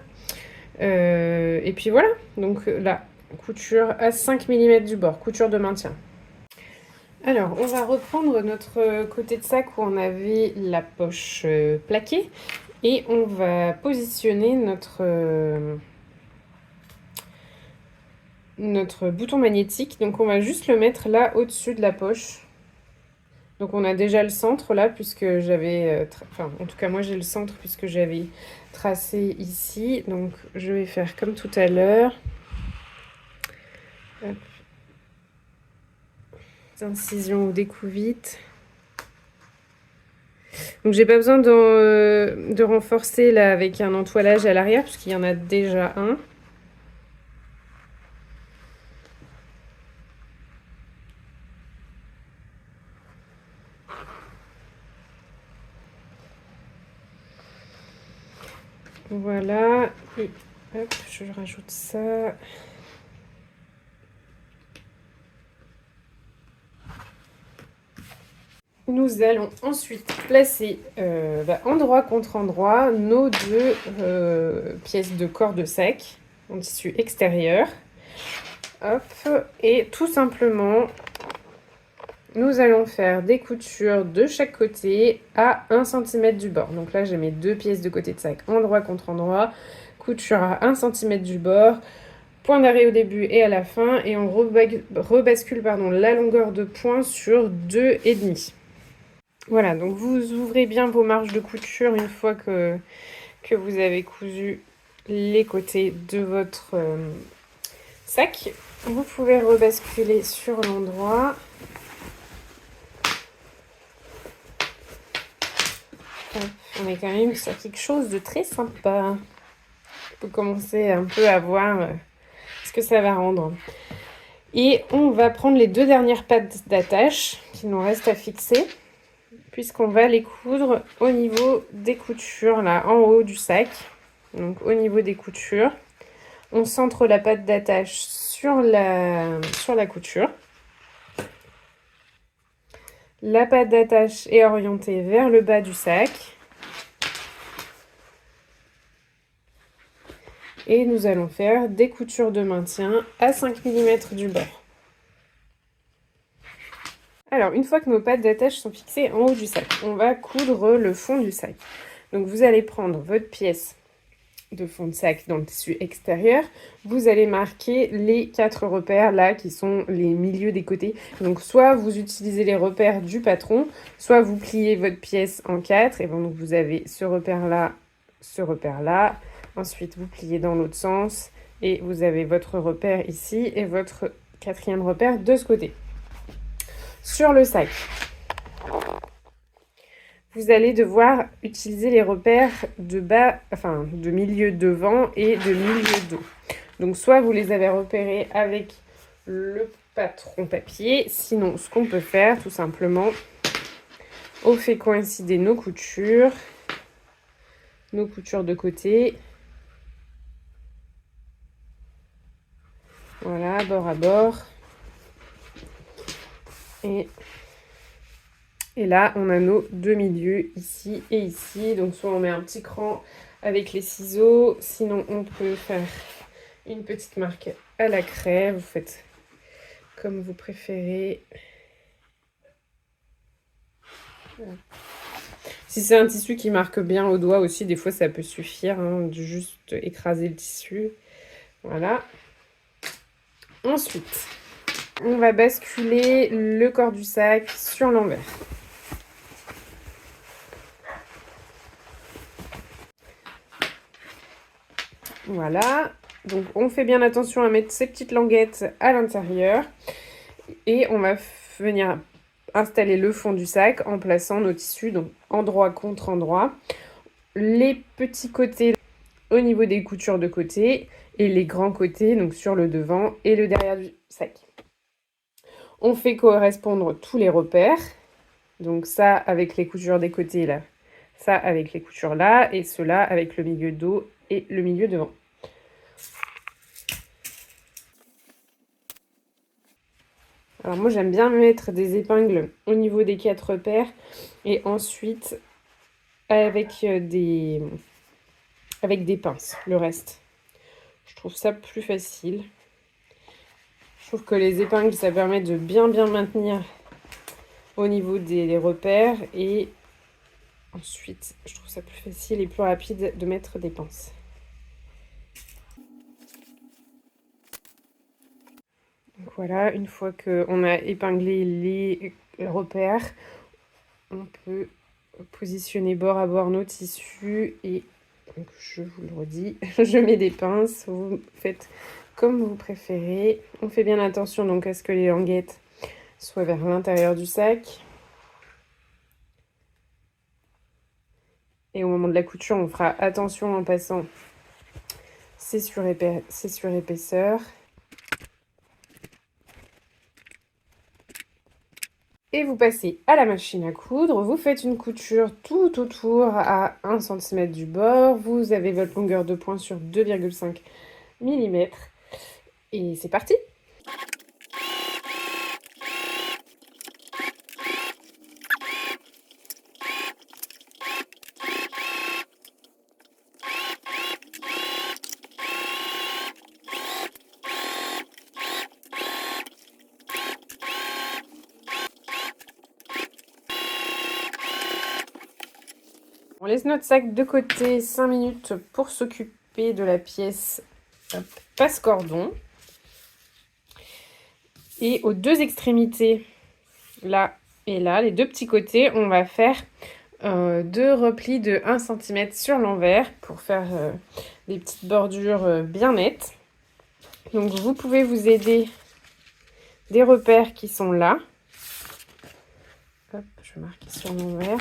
Et puis voilà. Donc là, couture à 5 mm du bord. Couture de maintien. Alors, on va reprendre notre côté de sac où on avait la poche plaquée. Et on va positionner notre bouton magnétique. Donc, on va juste le mettre là au-dessus de la poche. Donc, on a déjà le centre là, puisque j'avais... enfin, en tout cas, moi, j'ai le centre puisque j'avais tracé ici. Donc, je vais faire comme tout à l'heure. Incision ou découvite. Donc j'ai pas besoin de renforcer là avec un entoilage à l'arrière puisqu'il y en a déjà un. Voilà, et hop, je rajoute ça. Nous allons ensuite placer endroit contre endroit nos deux pièces de corps de sac en tissu extérieur. Hop, et tout simplement, nous allons faire des coutures de chaque côté à 1 cm du bord. Donc là, j'ai mes deux pièces de côté de sac, endroit contre endroit, couture à 1 cm du bord, point d'arrêt au début et à la fin, et on rebascule la longueur de point sur 2,5. Voilà, donc vous ouvrez bien vos marges de couture une fois que vous avez cousu les côtés de votre sac. Vous pouvez rebasculer sur l'endroit. On est quand même sur quelque chose de très sympa. On peut commencer un peu à voir ce que ça va rendre. Et on va prendre les deux dernières pattes d'attache qui nous restent à fixer, puisqu'on va les coudre au niveau des coutures, là, en haut du sac. Donc, au niveau des coutures, on centre la patte d'attache sur la couture. La patte d'attache est orientée vers le bas du sac. Et nous allons faire des coutures de maintien à 5 mm du bord. Alors, une fois que nos pattes d'attache sont fixées en haut du sac, on va coudre le fond du sac. Donc, vous allez prendre votre pièce de fond de sac dans le tissu extérieur. Vous allez marquer les 4 repères là qui sont les milieux des côtés. Donc, soit vous utilisez les repères du patron, soit vous pliez votre pièce en 4. Et bon, donc vous avez ce repère-là, ce repère-là. Ensuite, vous pliez dans l'autre sens et vous avez votre repère ici et votre 4e repère de ce côté. Sur le sac, vous allez devoir utiliser les repères de bas, enfin de milieu devant et de milieu dos. Donc soit vous les avez repérés avec le patron papier, sinon ce qu'on peut faire tout simplement, on fait coïncider nos coutures de côté. Voilà, bord à bord. Et là, on a nos deux milieux, ici et ici. Donc, soit on met un petit cran avec les ciseaux. Sinon, on peut faire une petite marque à la craie. Vous faites comme vous préférez. Voilà. Si c'est un tissu qui marque bien au doigt aussi, des fois ça peut suffire, hein, de juste écraser le tissu. Voilà. Ensuite, on va basculer le corps du sac sur l'envers. Voilà. Donc on fait bien attention à mettre ces petites languettes à l'intérieur. Et on va venir installer le fond du sac en plaçant nos tissus donc endroit contre endroit. Les petits côtés au niveau des coutures de côté et les grands côtés donc sur le devant et le derrière du sac. On fait correspondre tous les repères. Donc ça avec les coutures des côtés là, ça avec les coutures là et cela avec le milieu dos et le milieu devant. Alors moi j'aime bien mettre des épingles au niveau des 4 repères et ensuite avec des pinces, le reste. Je trouve ça plus facile. Je trouve que les épingles, ça permet de bien maintenir au niveau des repères. Et ensuite, je trouve ça plus facile et plus rapide de mettre des pinces. Donc voilà, une fois qu'on a épinglé les repères, on peut positionner bord à bord nos tissus et donc je vous le redis, je mets des pinces, vous faites comme vous préférez. On fait bien attention donc à ce que les languettes soient vers l'intérieur du sac. Et au moment de la couture, on fera attention en passant ces surépaisseurs. Et vous passez à la machine à coudre, vous faites une couture tout autour à 1 cm du bord, vous avez votre longueur de point sur 2,5 mm et c'est parti! On laisse notre sac de côté 5 minutes pour s'occuper de la pièce passe-cordon. Et aux deux extrémités, là et là, les deux petits côtés, on va faire 2 replis de 1 cm sur l'envers pour faire des petites bordures bien nettes. Donc vous pouvez vous aider des repères qui sont là. Hop, je vais marquer sur l'envers.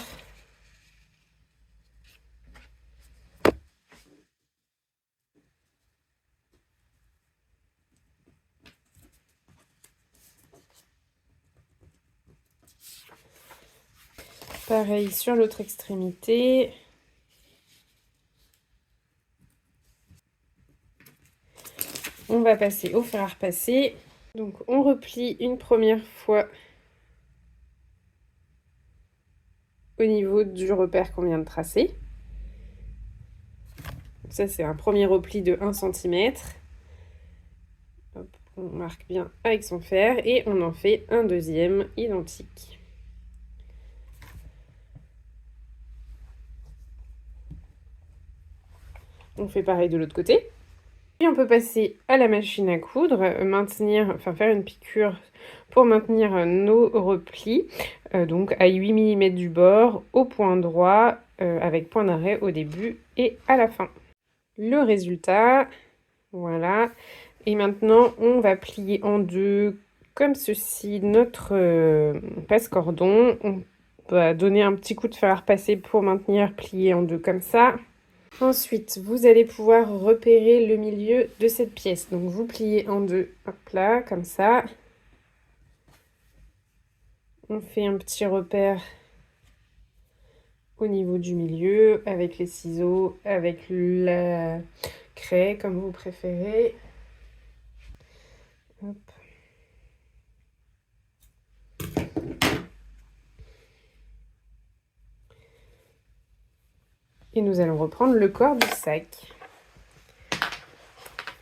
Pareil sur l'autre extrémité. On va passer au fer à repasser. Donc on replie une première fois au niveau du repère qu'on vient de tracer. Donc ça c'est un premier repli de 1 cm. Hop, on marque bien avec son fer et on en fait un deuxième identique. On fait pareil de l'autre côté. Puis on peut passer à la machine à coudre, faire une piqûre pour maintenir nos replis, donc à 8 mm du bord, au point droit, avec point d'arrêt au début et à la fin. Le résultat, voilà. Et maintenant, on va plier en deux, comme ceci, notre passe-cordon. On va donner un petit coup de fer à repasser pour maintenir plié en deux comme ça. Ensuite, vous allez pouvoir repérer le milieu de cette pièce. Donc, vous pliez en deux, hop là, comme ça. On fait un petit repère au niveau du milieu, avec les ciseaux, avec la craie, comme vous préférez. Hop. Et nous allons reprendre le corps du sac.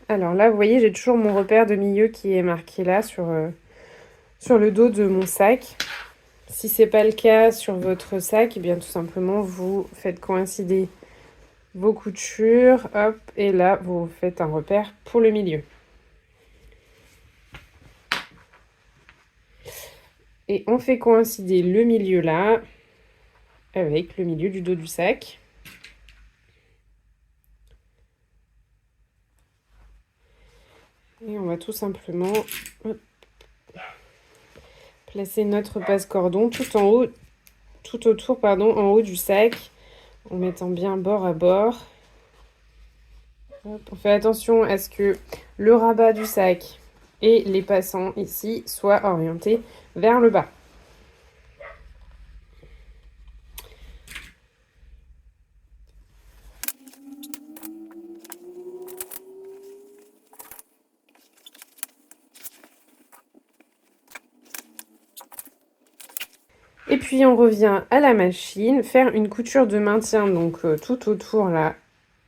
Alors là, vous voyez, j'ai toujours mon repère de milieu qui est marqué là sur le dos de mon sac. Si ce n'est pas le cas sur votre sac, eh bien tout simplement, vous faites coïncider vos coutures, hop, et là, vous faites un repère pour le milieu. Et on fait coïncider le milieu là avec le milieu du dos du sac. Et on va tout simplement placer notre passe-cordon tout autour, en haut du sac, en mettant bien bord à bord. Hop, on fait attention à ce que le rabat du sac et les passants ici soient orientés vers le bas. Et puis on revient à la machine, faire une couture de maintien, donc tout autour là,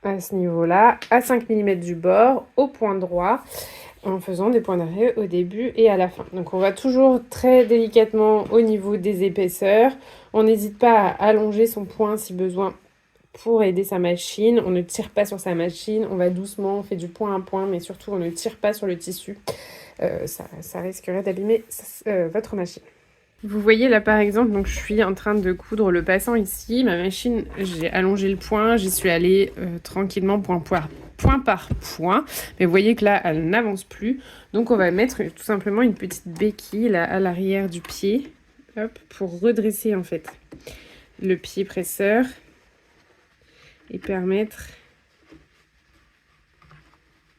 à ce niveau-là, à 5 mm du bord, au point droit, en faisant des points d'arrêt au début et à la fin. Donc on va toujours très délicatement au niveau des épaisseurs. On n'hésite pas à allonger son point si besoin pour aider sa machine. On ne tire pas sur sa machine, on va doucement, on fait du point à point, mais surtout on ne tire pas sur le tissu. Ça risquerait d'abîmer votre machine. Vous voyez là par exemple, donc je suis en train de coudre le passant ici. Ma machine, j'ai allongé le point, j'y suis allée tranquillement point par point. Mais vous voyez que là, elle n'avance plus. Donc on va mettre tout simplement une petite béquille là, à l'arrière du pied, hop, pour redresser en fait le pied presseur et permettre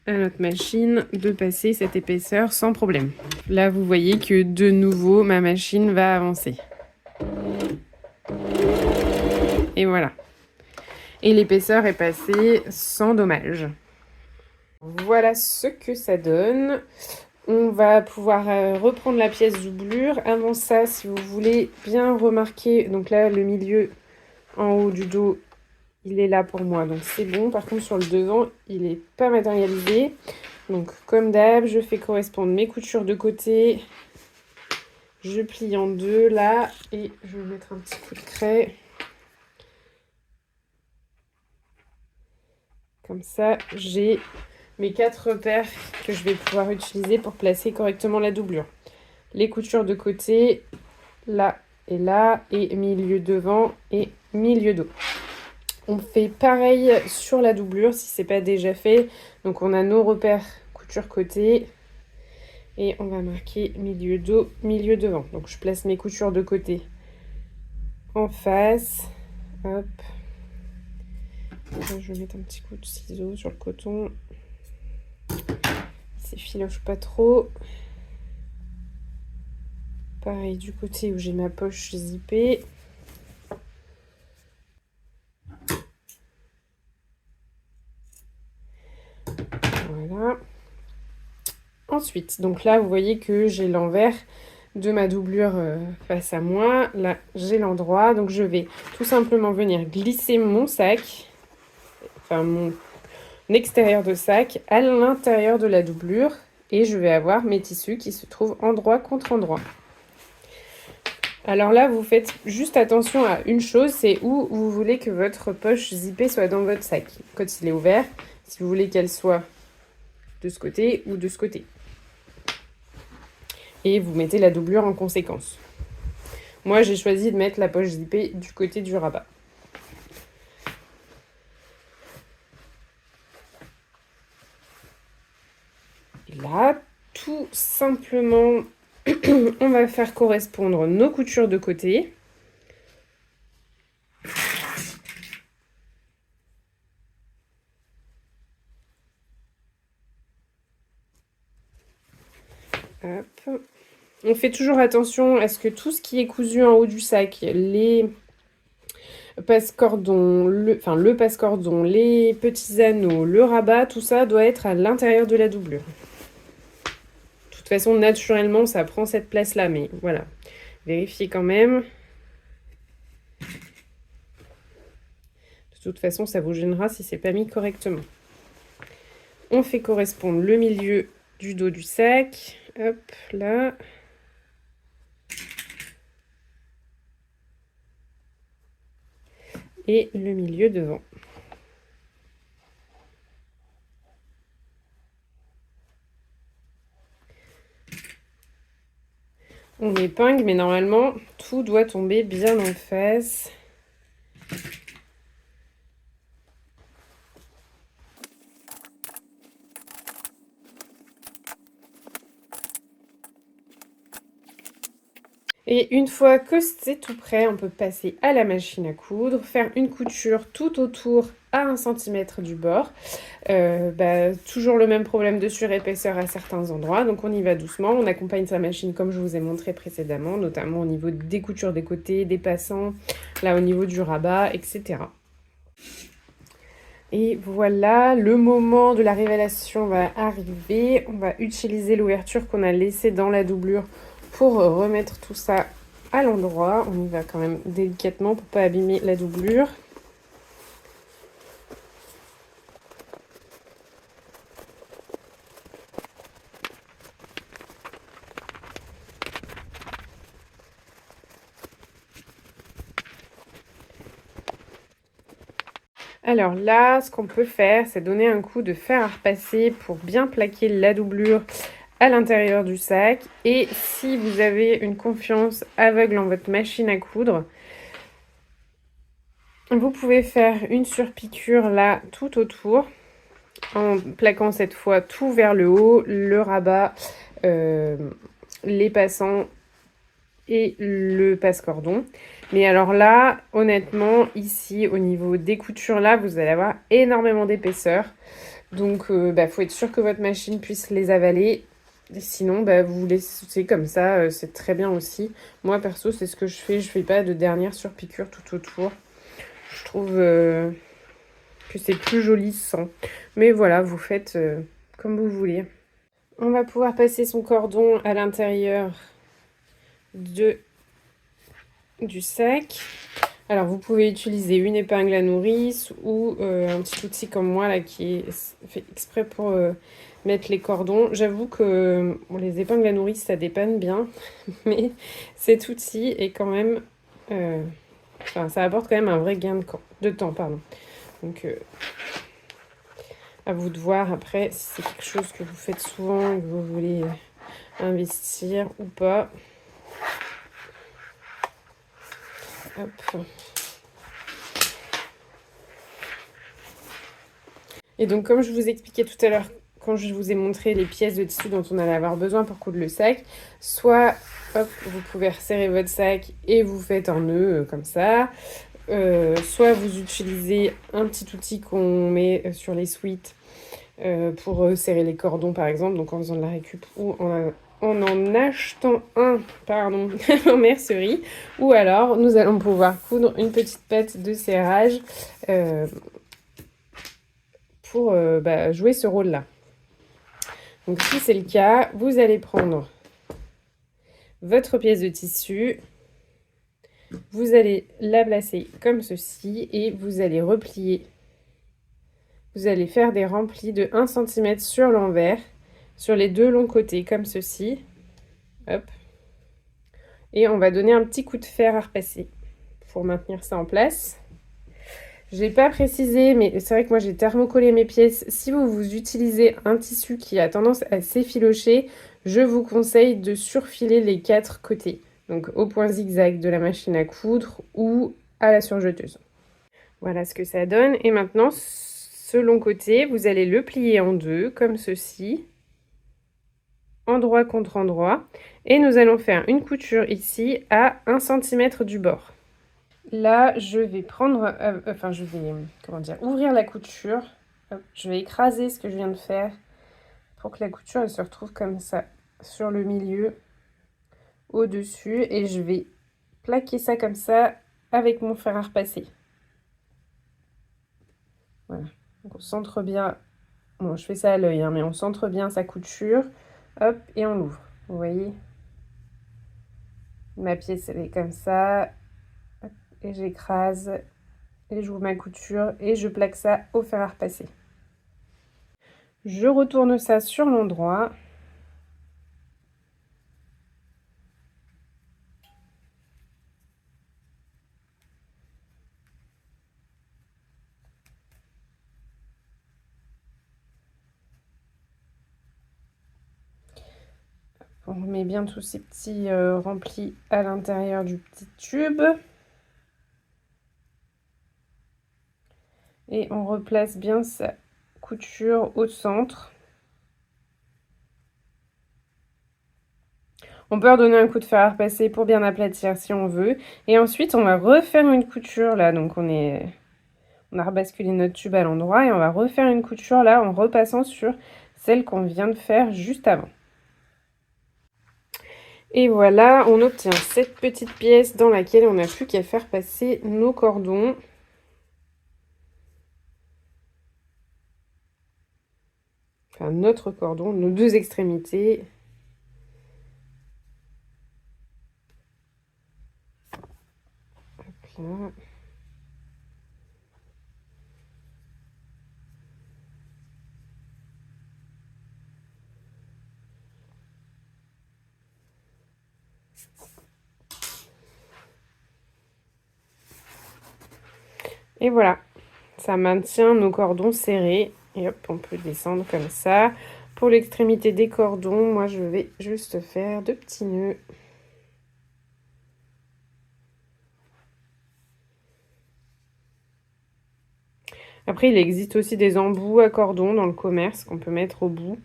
à notre machine de passer cette épaisseur sans problème. Là, vous voyez que de nouveau, ma machine va avancer. Et voilà. Et l'épaisseur est passée sans dommage. Voilà ce que ça donne. On va pouvoir reprendre la pièce doublure. Avant ça, si vous voulez bien remarquer, donc là, le milieu en haut du dos, il est là pour moi, donc c'est bon. Par contre, sur le devant, il n'est pas matérialisé. Donc, comme d'hab, je fais correspondre mes coutures de côté. Je plie en deux, là. Et je vais mettre un petit coup de craie. Comme ça, j'ai mes 4 repères que je vais pouvoir utiliser pour placer correctement la doublure. Les coutures de côté, là et milieu devant et milieu dos. On fait pareil sur la doublure si ce n'est pas déjà fait. Donc on a nos repères couture côté et on va marquer milieu dos, milieu devant. Donc je place mes coutures de côté en face. Hop. Là, je vais mettre un petit coup de ciseau sur le coton. Il s'effiloche pas trop. Pareil du côté où j'ai ma poche zippée. Voilà. Ensuite, donc là, vous voyez que j'ai l'envers de ma doublure face à moi. Là, j'ai l'endroit. Donc, je vais tout simplement venir glisser mon sac, enfin mon extérieur de sac, à l'intérieur de la doublure. Et je vais avoir mes tissus qui se trouvent endroit contre endroit. Alors là, vous faites juste attention à une chose, c'est où vous voulez que votre poche zippée soit dans votre sac. Quand il est ouvert, si vous voulez qu'elle soit de ce côté ou de ce côté. Et vous mettez la doublure en conséquence. Moi, j'ai choisi de mettre la poche zippée du côté du rabat. Et là, tout simplement, on va faire correspondre nos coutures de côté. Hop. On fait toujours attention à ce que tout ce qui est cousu en haut du sac, les passe-cordons, le passe-cordon, les petits anneaux, le rabat, tout ça doit être à l'intérieur de la doublure. De toute façon, naturellement, ça prend cette place-là, mais voilà. Vérifiez quand même. De toute toute façon, ça vous gênera si c'est pas mis correctement. On fait correspondre le milieu du dos du sac. Hop, là. Et le milieu devant. On épingle, mais normalement, tout doit tomber bien en face. Et une fois que c'est tout prêt, on peut passer à la machine à coudre, faire une couture tout autour à 1 cm du bord. Toujours le même problème de surépaisseur à certains endroits, donc on y va doucement. On accompagne sa machine comme je vous ai montré précédemment, notamment au niveau des coutures des côtés, des passants, là au niveau du rabat, etc. Et voilà, le moment de la révélation va arriver. On va utiliser l'ouverture qu'on a laissée dans la doublure pour remettre tout ça à l'endroit. On y va quand même délicatement pour ne pas abîmer la doublure. Alors là, ce qu'on peut faire, c'est donner un coup de fer à repasser pour bien plaquer la doublure à l'intérieur du sac. Et si vous avez une confiance aveugle en votre machine à coudre, vous pouvez faire une surpiqûre là tout autour en plaquant cette fois tout vers le haut, le rabat, les passants et le passe-cordon. Mais alors là, honnêtement, ici, au niveau des coutures là, vous allez avoir énormément d'épaisseur. Donc, faut être sûr que votre machine puisse les avaler. Sinon, vous vous laissez comme ça, c'est très bien aussi. Moi, perso, c'est ce que je fais. Je fais pas de dernière surpiqûre tout autour. Je trouve que c'est plus joli sans. Mais voilà, vous faites comme vous voulez. On va pouvoir passer son cordon à l'intérieur du sac. Alors, vous pouvez utiliser une épingle à nourrice ou un petit outil comme moi là qui est fait exprès pour mettre les cordons. J'avoue que les épingles à nourrice, ça dépanne bien, mais cet outil est quand même... ça apporte quand même un vrai gain de temps. Donc, à vous de voir après si c'est quelque chose que vous faites souvent et que vous voulez investir ou pas. Hop. Et donc, comme je vous expliquais tout à l'heure, quand je vous ai montré les pièces de tissu dont on allait avoir besoin pour coudre le sac, soit hop, vous pouvez resserrer votre sac et vous faites un nœud comme ça, soit vous utilisez un petit outil qu'on met sur les suites pour serrer les cordons par exemple, donc en faisant de la récup ou en achetant un en mercerie, ou alors nous allons pouvoir coudre une petite patte de serrage pour jouer ce rôle-là. Donc si c'est le cas, vous allez prendre votre pièce de tissu, vous allez la placer comme ceci et vous allez replier. Vous allez faire des remplis de 1 cm sur l'envers, sur les deux longs côtés, comme ceci. Hop. Et on va donner un petit coup de fer à repasser pour maintenir ça en place. Je n'ai pas précisé, mais c'est vrai que moi j'ai thermocollé mes pièces. Si vous utilisez un tissu qui a tendance à s'effilocher, je vous conseille de surfiler les 4 côtés. Donc au point zigzag de la machine à coudre ou à la surjeteuse. Voilà ce que ça donne. Et maintenant, ce long côté, vous allez le plier en deux, comme ceci. Endroit contre endroit. Et nous allons faire une couture ici à 1 cm du bord. Là, je vais prendre, ouvrir la couture. Hop, je vais écraser ce que je viens de faire pour que la couture elle se retrouve comme ça sur le milieu, au-dessus. Et je vais plaquer ça comme ça avec mon fer à repasser. Voilà. Donc on centre bien. Bon, je fais ça à l'œil, hein, mais on centre bien sa couture. Hop, et on l'ouvre. Vous voyez? Ma pièce, elle est comme ça. Et j'écrase et j'ouvre ma couture et je plaque ça au fer à repasser. Je retourne ça sur l'endroit. On remet bien tous ces petits remplis à l'intérieur du petit tube. Et on replace bien sa couture au centre. On peut redonner un coup de fer à repasser pour bien aplatir si on veut. Et ensuite, on va refaire une couture là. Donc on a rebasculé notre tube à l'endroit et on va refaire une couture là en repassant sur celle qu'on vient de faire juste avant. Et voilà, on obtient cette petite pièce dans laquelle on n'a plus qu'à faire passer nos cordons. Enfin, notre cordon, nos deux extrémités. Hop là. Et voilà, ça maintient nos cordons serrés. Et hop, on peut descendre comme ça. Pour l'extrémité des cordons, moi je vais juste faire 2 petits nœuds. Après, il existe aussi des embouts à cordons dans le commerce qu'on peut mettre au bout.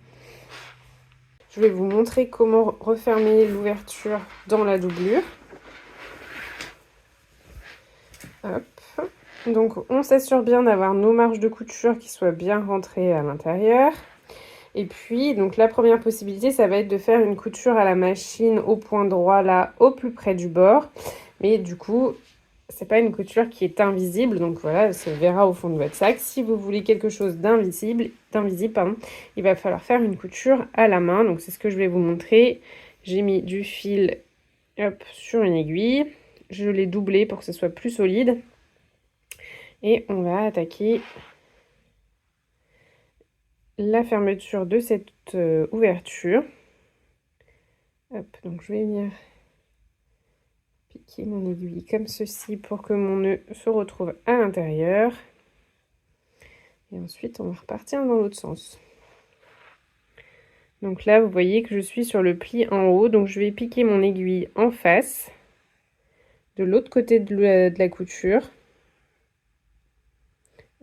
Je vais vous montrer comment refermer l'ouverture dans la doublure. Hop. Donc on s'assure bien d'avoir nos marges de couture qui soient bien rentrées à l'intérieur. Et puis, donc la première possibilité, ça va être de faire une couture à la machine au point droit, là, au plus près du bord. Mais du coup, c'est pas une couture qui est invisible, donc voilà, elle se verra au fond de votre sac. Si vous voulez quelque chose d'invisible, il va falloir faire une couture à la main. Donc c'est ce que je vais vous montrer. J'ai mis du fil, hop, sur une aiguille. Je l'ai doublé pour que ce soit plus solide. Et on va attaquer la fermeture de cette ouverture. Hop, donc je vais venir piquer mon aiguille comme ceci pour que mon nœud se retrouve à l'intérieur. Et ensuite, on va repartir dans l'autre sens. Donc là, vous voyez que je suis sur le pli en haut, donc je vais piquer mon aiguille en face, de l'autre côté de la couture.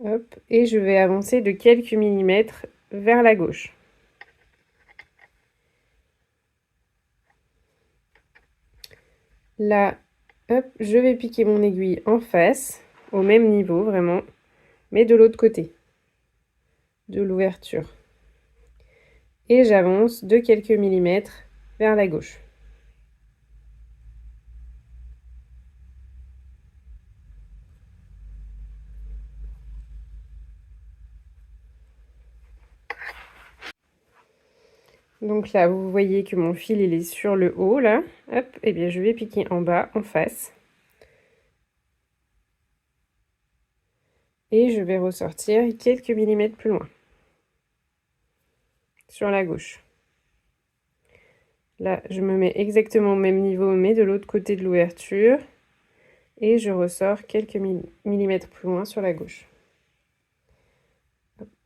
Hop, et je vais avancer de quelques millimètres vers la gauche. Là, hop, je vais piquer mon aiguille en face, au même niveau vraiment, mais de l'autre côté de l'ouverture. Et j'avance de quelques millimètres vers la gauche. Donc là, vous voyez que mon fil, il est sur le haut, là. Hop, et bien je vais piquer en bas, en face. Et je vais ressortir quelques millimètres plus loin. Sur la gauche. Là, je me mets exactement au même niveau, mais de l'autre côté de l'ouverture. Et je ressors quelques millimètres plus loin sur la gauche.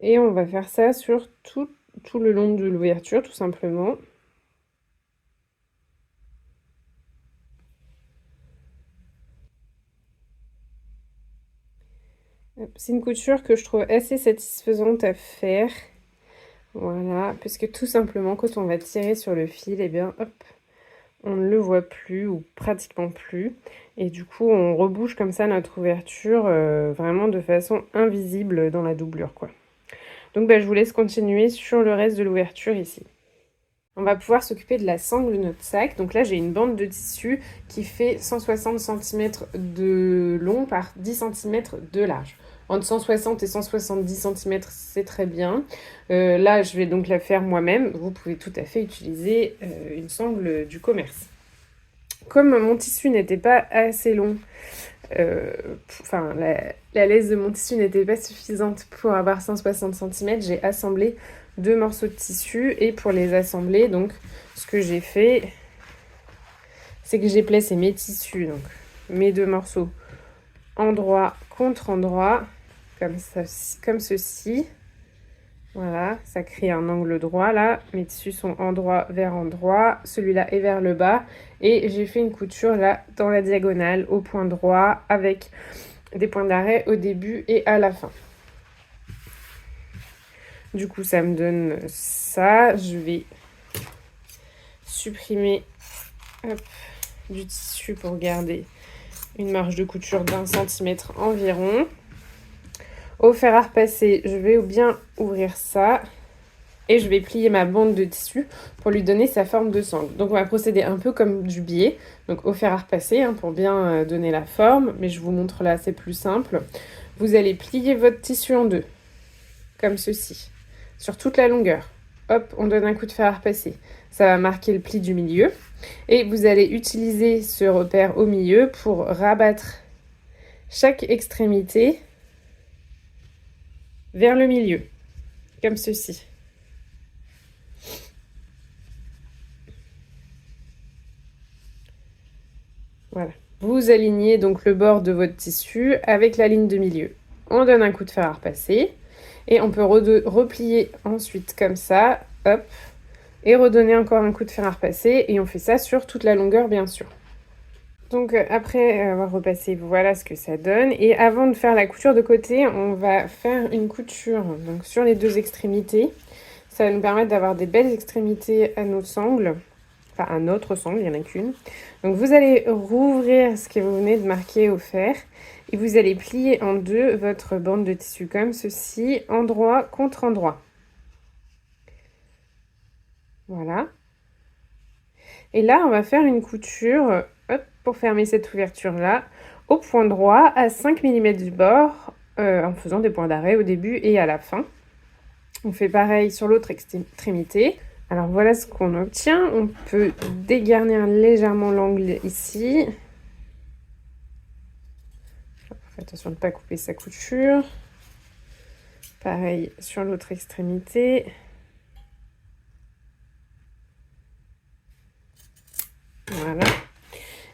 Et on va faire ça sur tout le long de l'ouverture, tout simplement. C'est une couture que je trouve assez satisfaisante à faire. Voilà, parce que tout simplement, quand on va tirer sur le fil, et bien, hop, on ne le voit plus ou pratiquement plus. Et du coup, on rebouche comme ça notre ouverture vraiment de façon invisible dans la doublure, quoi. Donc, je vous laisse continuer sur le reste de l'ouverture ici. On va pouvoir s'occuper de la sangle de notre sac. Donc là, j'ai une bande de tissu qui fait 160 cm de long par 10 cm de large. Entre 160 et 170 cm, c'est très bien. Là, je vais donc la faire moi-même. Vous pouvez tout à fait utiliser une sangle du commerce. Comme mon tissu n'était pas assez long, enfin, la laisse de mon tissu n'était pas suffisante pour avoir 160 cm. J'ai assemblé 2 morceaux de tissu et pour les assembler, donc, ce que j'ai fait, c'est que j'ai placé mes tissus, donc mes 2 morceaux, endroit contre endroit, comme ceci. Voilà, ça crée un angle droit là. Mes tissus sont endroit vers endroit. Celui-là est vers le bas. Et j'ai fait une couture là dans la diagonale au point droit avec des points d'arrêt au début et à la fin. Du coup, ça me donne ça. Je vais supprimer du tissu pour garder une marge de couture d'1 centimètre environ. Au fer à repasser, je vais bien ouvrir ça et je vais plier ma bande de tissu pour lui donner sa forme de sangle. Donc on va procéder un peu comme du biais, donc au fer à repasser pour bien donner la forme, mais je vous montre là, c'est plus simple. Vous allez plier votre tissu en 2, comme ceci, sur toute la longueur. Hop, on donne un coup de fer à repasser. Ça va marquer le pli du milieu. Et vous allez utiliser ce repère au milieu pour rabattre chaque extrémité vers le milieu, comme ceci. Voilà. Vous alignez donc le bord de votre tissu avec la ligne de milieu. On donne un coup de fer à repasser et on peut replier ensuite comme ça, hop, et redonner encore un coup de fer à repasser et on fait ça sur toute la longueur bien sûr. Donc après avoir repassé, voilà ce que ça donne. Et avant de faire la couture de côté, on va faire une couture donc, sur les 2 extrémités. Ça va nous permettre d'avoir des belles extrémités à nos sangles. Enfin, à notre sangle, il n'y en a qu'une. Donc vous allez rouvrir ce que vous venez de marquer au fer. Et vous allez plier en 2 votre bande de tissu comme ceci, endroit contre endroit. Voilà. Et là, on va faire une couture, hop, pour fermer cette ouverture-là, au point droit, à 5 mm du bord, en faisant des points d'arrêt au début et à la fin. On fait pareil sur l'autre extrémité. Alors voilà ce qu'on obtient. On peut dégarnir légèrement l'angle ici. Faites attention de ne pas couper sa couture. Pareil sur l'autre extrémité. Voilà.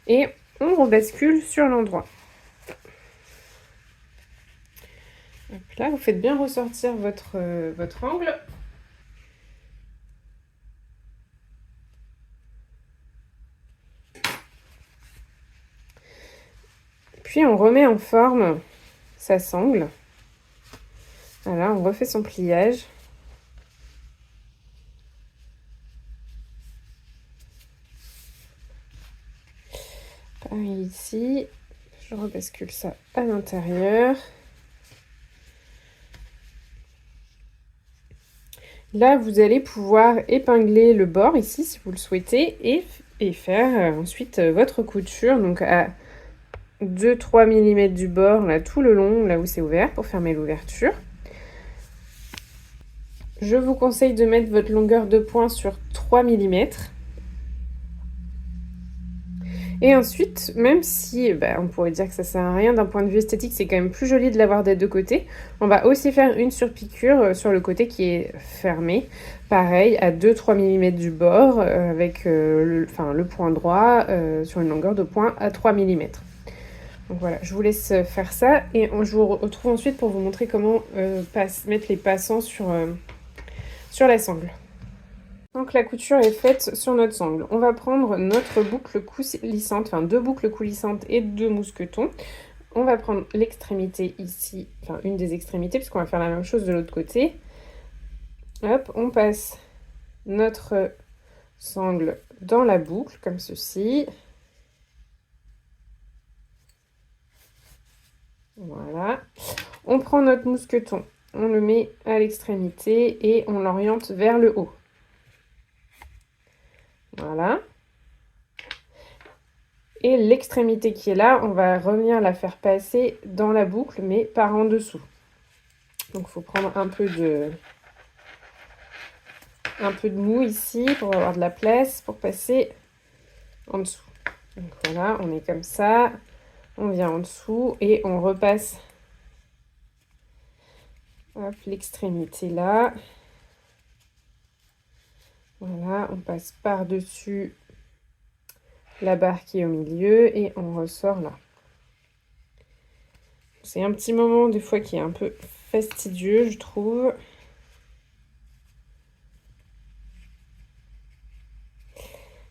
Et on rebascule sur l'endroit. Là, vous faites bien ressortir votre angle. Puis on remet en forme sa sangle. Voilà, on refait son pliage. Pareil ici, je rebascule ça à l'intérieur. Là, vous allez pouvoir épingler le bord ici si vous le souhaitez et faire ensuite votre couture donc à 2-3 mm du bord, là tout le long, là où c'est ouvert pour fermer l'ouverture. Je vous conseille de mettre votre longueur de point sur 3 mm. Et ensuite, même si on pourrait dire que ça sert à rien d'un point de vue esthétique, c'est quand même plus joli de l'avoir des 2 côtés, on va aussi faire une surpiqûre sur le côté qui est fermé. Pareil, à 2-3 mm du bord, avec le point droit sur une longueur de point à 3 mm. Donc voilà, je vous laisse faire ça et je vous retrouve ensuite pour vous montrer comment mettre les passants sur la sangle. Donc la couture est faite sur notre sangle. On va prendre notre boucle coulissante, enfin 2 boucles coulissantes et 2 mousquetons. On va prendre l'extrémité ici, enfin une des extrémités, puisqu'on va faire la même chose de l'autre côté. Hop, on passe notre sangle dans la boucle, comme ceci. Voilà. On prend notre mousqueton, on le met à l'extrémité et on l'oriente vers le haut. Voilà. Et l'extrémité qui est là, on va revenir la faire passer dans la boucle, mais par en dessous. Donc, il faut prendre un peu de mou ici pour avoir de la place pour passer en dessous. Donc voilà, on est comme ça. On vient en dessous et on repasse l'extrémité là. Voilà, on passe par-dessus la barre qui est au milieu et on ressort là. C'est un petit moment des fois qui est un peu fastidieux, je trouve.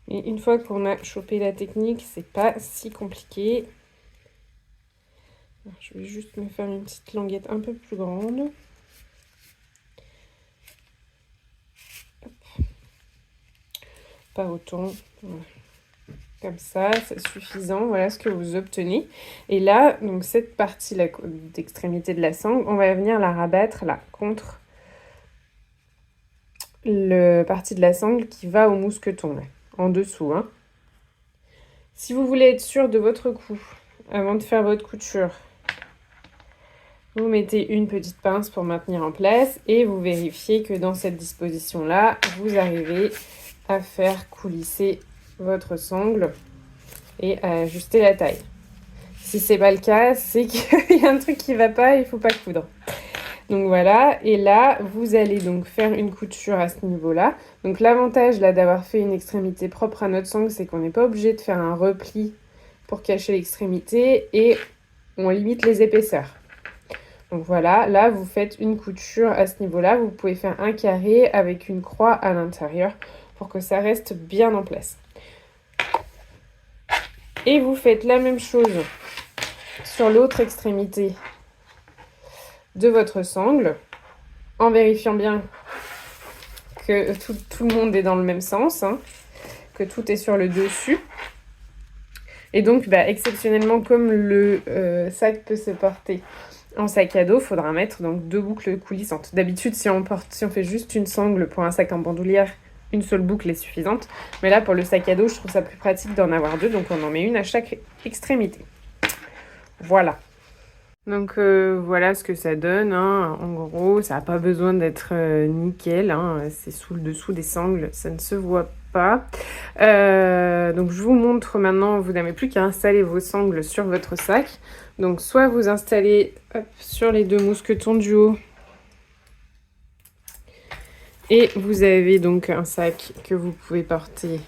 Mais une fois qu'on a chopé la technique, c'est pas si compliqué. Alors, je vais juste me faire une petite languette un peu plus grande. Hop. Pas autant. Voilà. Comme ça, c'est suffisant. Voilà ce que vous obtenez. Et là, donc cette partie d'extrémité de la sangle, on va venir la rabattre là contre le partie de la sangle qui va au mousqueton, là, en dessous. Hein. Si vous voulez être sûr de votre coup, avant de faire votre couture, vous mettez une petite pince pour maintenir en place et vous vérifiez que dans cette disposition-là, vous arrivez à faire coulisser votre sangle et à ajuster la taille. Si c'est pas le cas, c'est qu'il y a un truc qui va pas, il faut pas coudre. Donc voilà, et là, vous allez donc faire une couture à ce niveau-là. Donc l'avantage là d'avoir fait une extrémité propre à notre sangle, c'est qu'on n'est pas obligé de faire un repli pour cacher l'extrémité et on limite les épaisseurs. Donc voilà, là vous faites une couture à ce niveau-là, vous pouvez faire un carré avec une croix à l'intérieur pour que ça reste bien en place. Et vous faites la même chose sur l'autre extrémité de votre sangle, en vérifiant bien que tout le monde est dans le même sens, hein, que tout est sur le dessus. Et donc, exceptionnellement, comme le sac peut se porter en sac à dos, il faudra mettre donc 2 boucles coulissantes. D'habitude, si on fait juste une sangle pour un sac en bandoulière, une seule boucle est suffisante. Mais là, pour le sac à dos, je trouve ça plus pratique d'en avoir 2, donc on en met une à chaque extrémité. Voilà. Donc voilà ce que ça donne, hein. En gros, ça n'a pas besoin d'être nickel, hein. C'est sous le dessous des sangles, ça ne se voit pas. Donc je vous montre maintenant, vous n'avez plus qu'à installer vos sangles sur votre sac. Donc soit vous installez sur les 2 mousquetons du haut et vous avez donc un sac que vous pouvez porter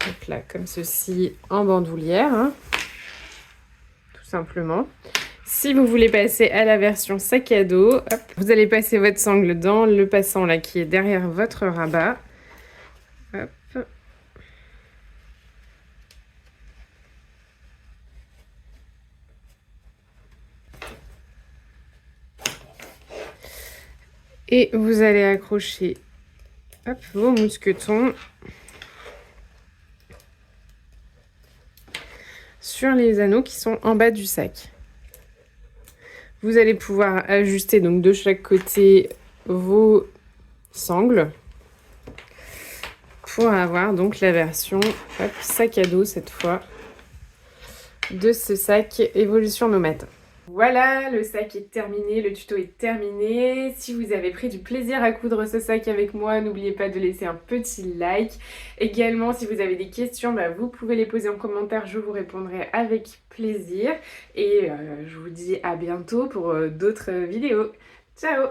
hop là, comme ceci en bandoulière, hein. Simplement. Si vous voulez passer à la version sac à dos, hop, vous allez passer votre sangle dans le passant là qui est derrière votre rabat. Hop. Et vous allez accrocher hop, vos mousquetons sur les anneaux qui sont en bas du sac. Vous allez pouvoir ajuster donc de chaque côté vos sangles pour avoir donc la version hop, sac à dos cette fois de ce sac Évolution Nomade. Voilà, le sac est terminé, le tuto est terminé. Si vous avez pris du plaisir à coudre ce sac avec moi, n'oubliez pas de laisser un petit like. Également, si vous avez des questions, vous pouvez les poser en commentaire, je vous répondrai avec plaisir. Et je vous dis à bientôt pour d'autres vidéos. Ciao!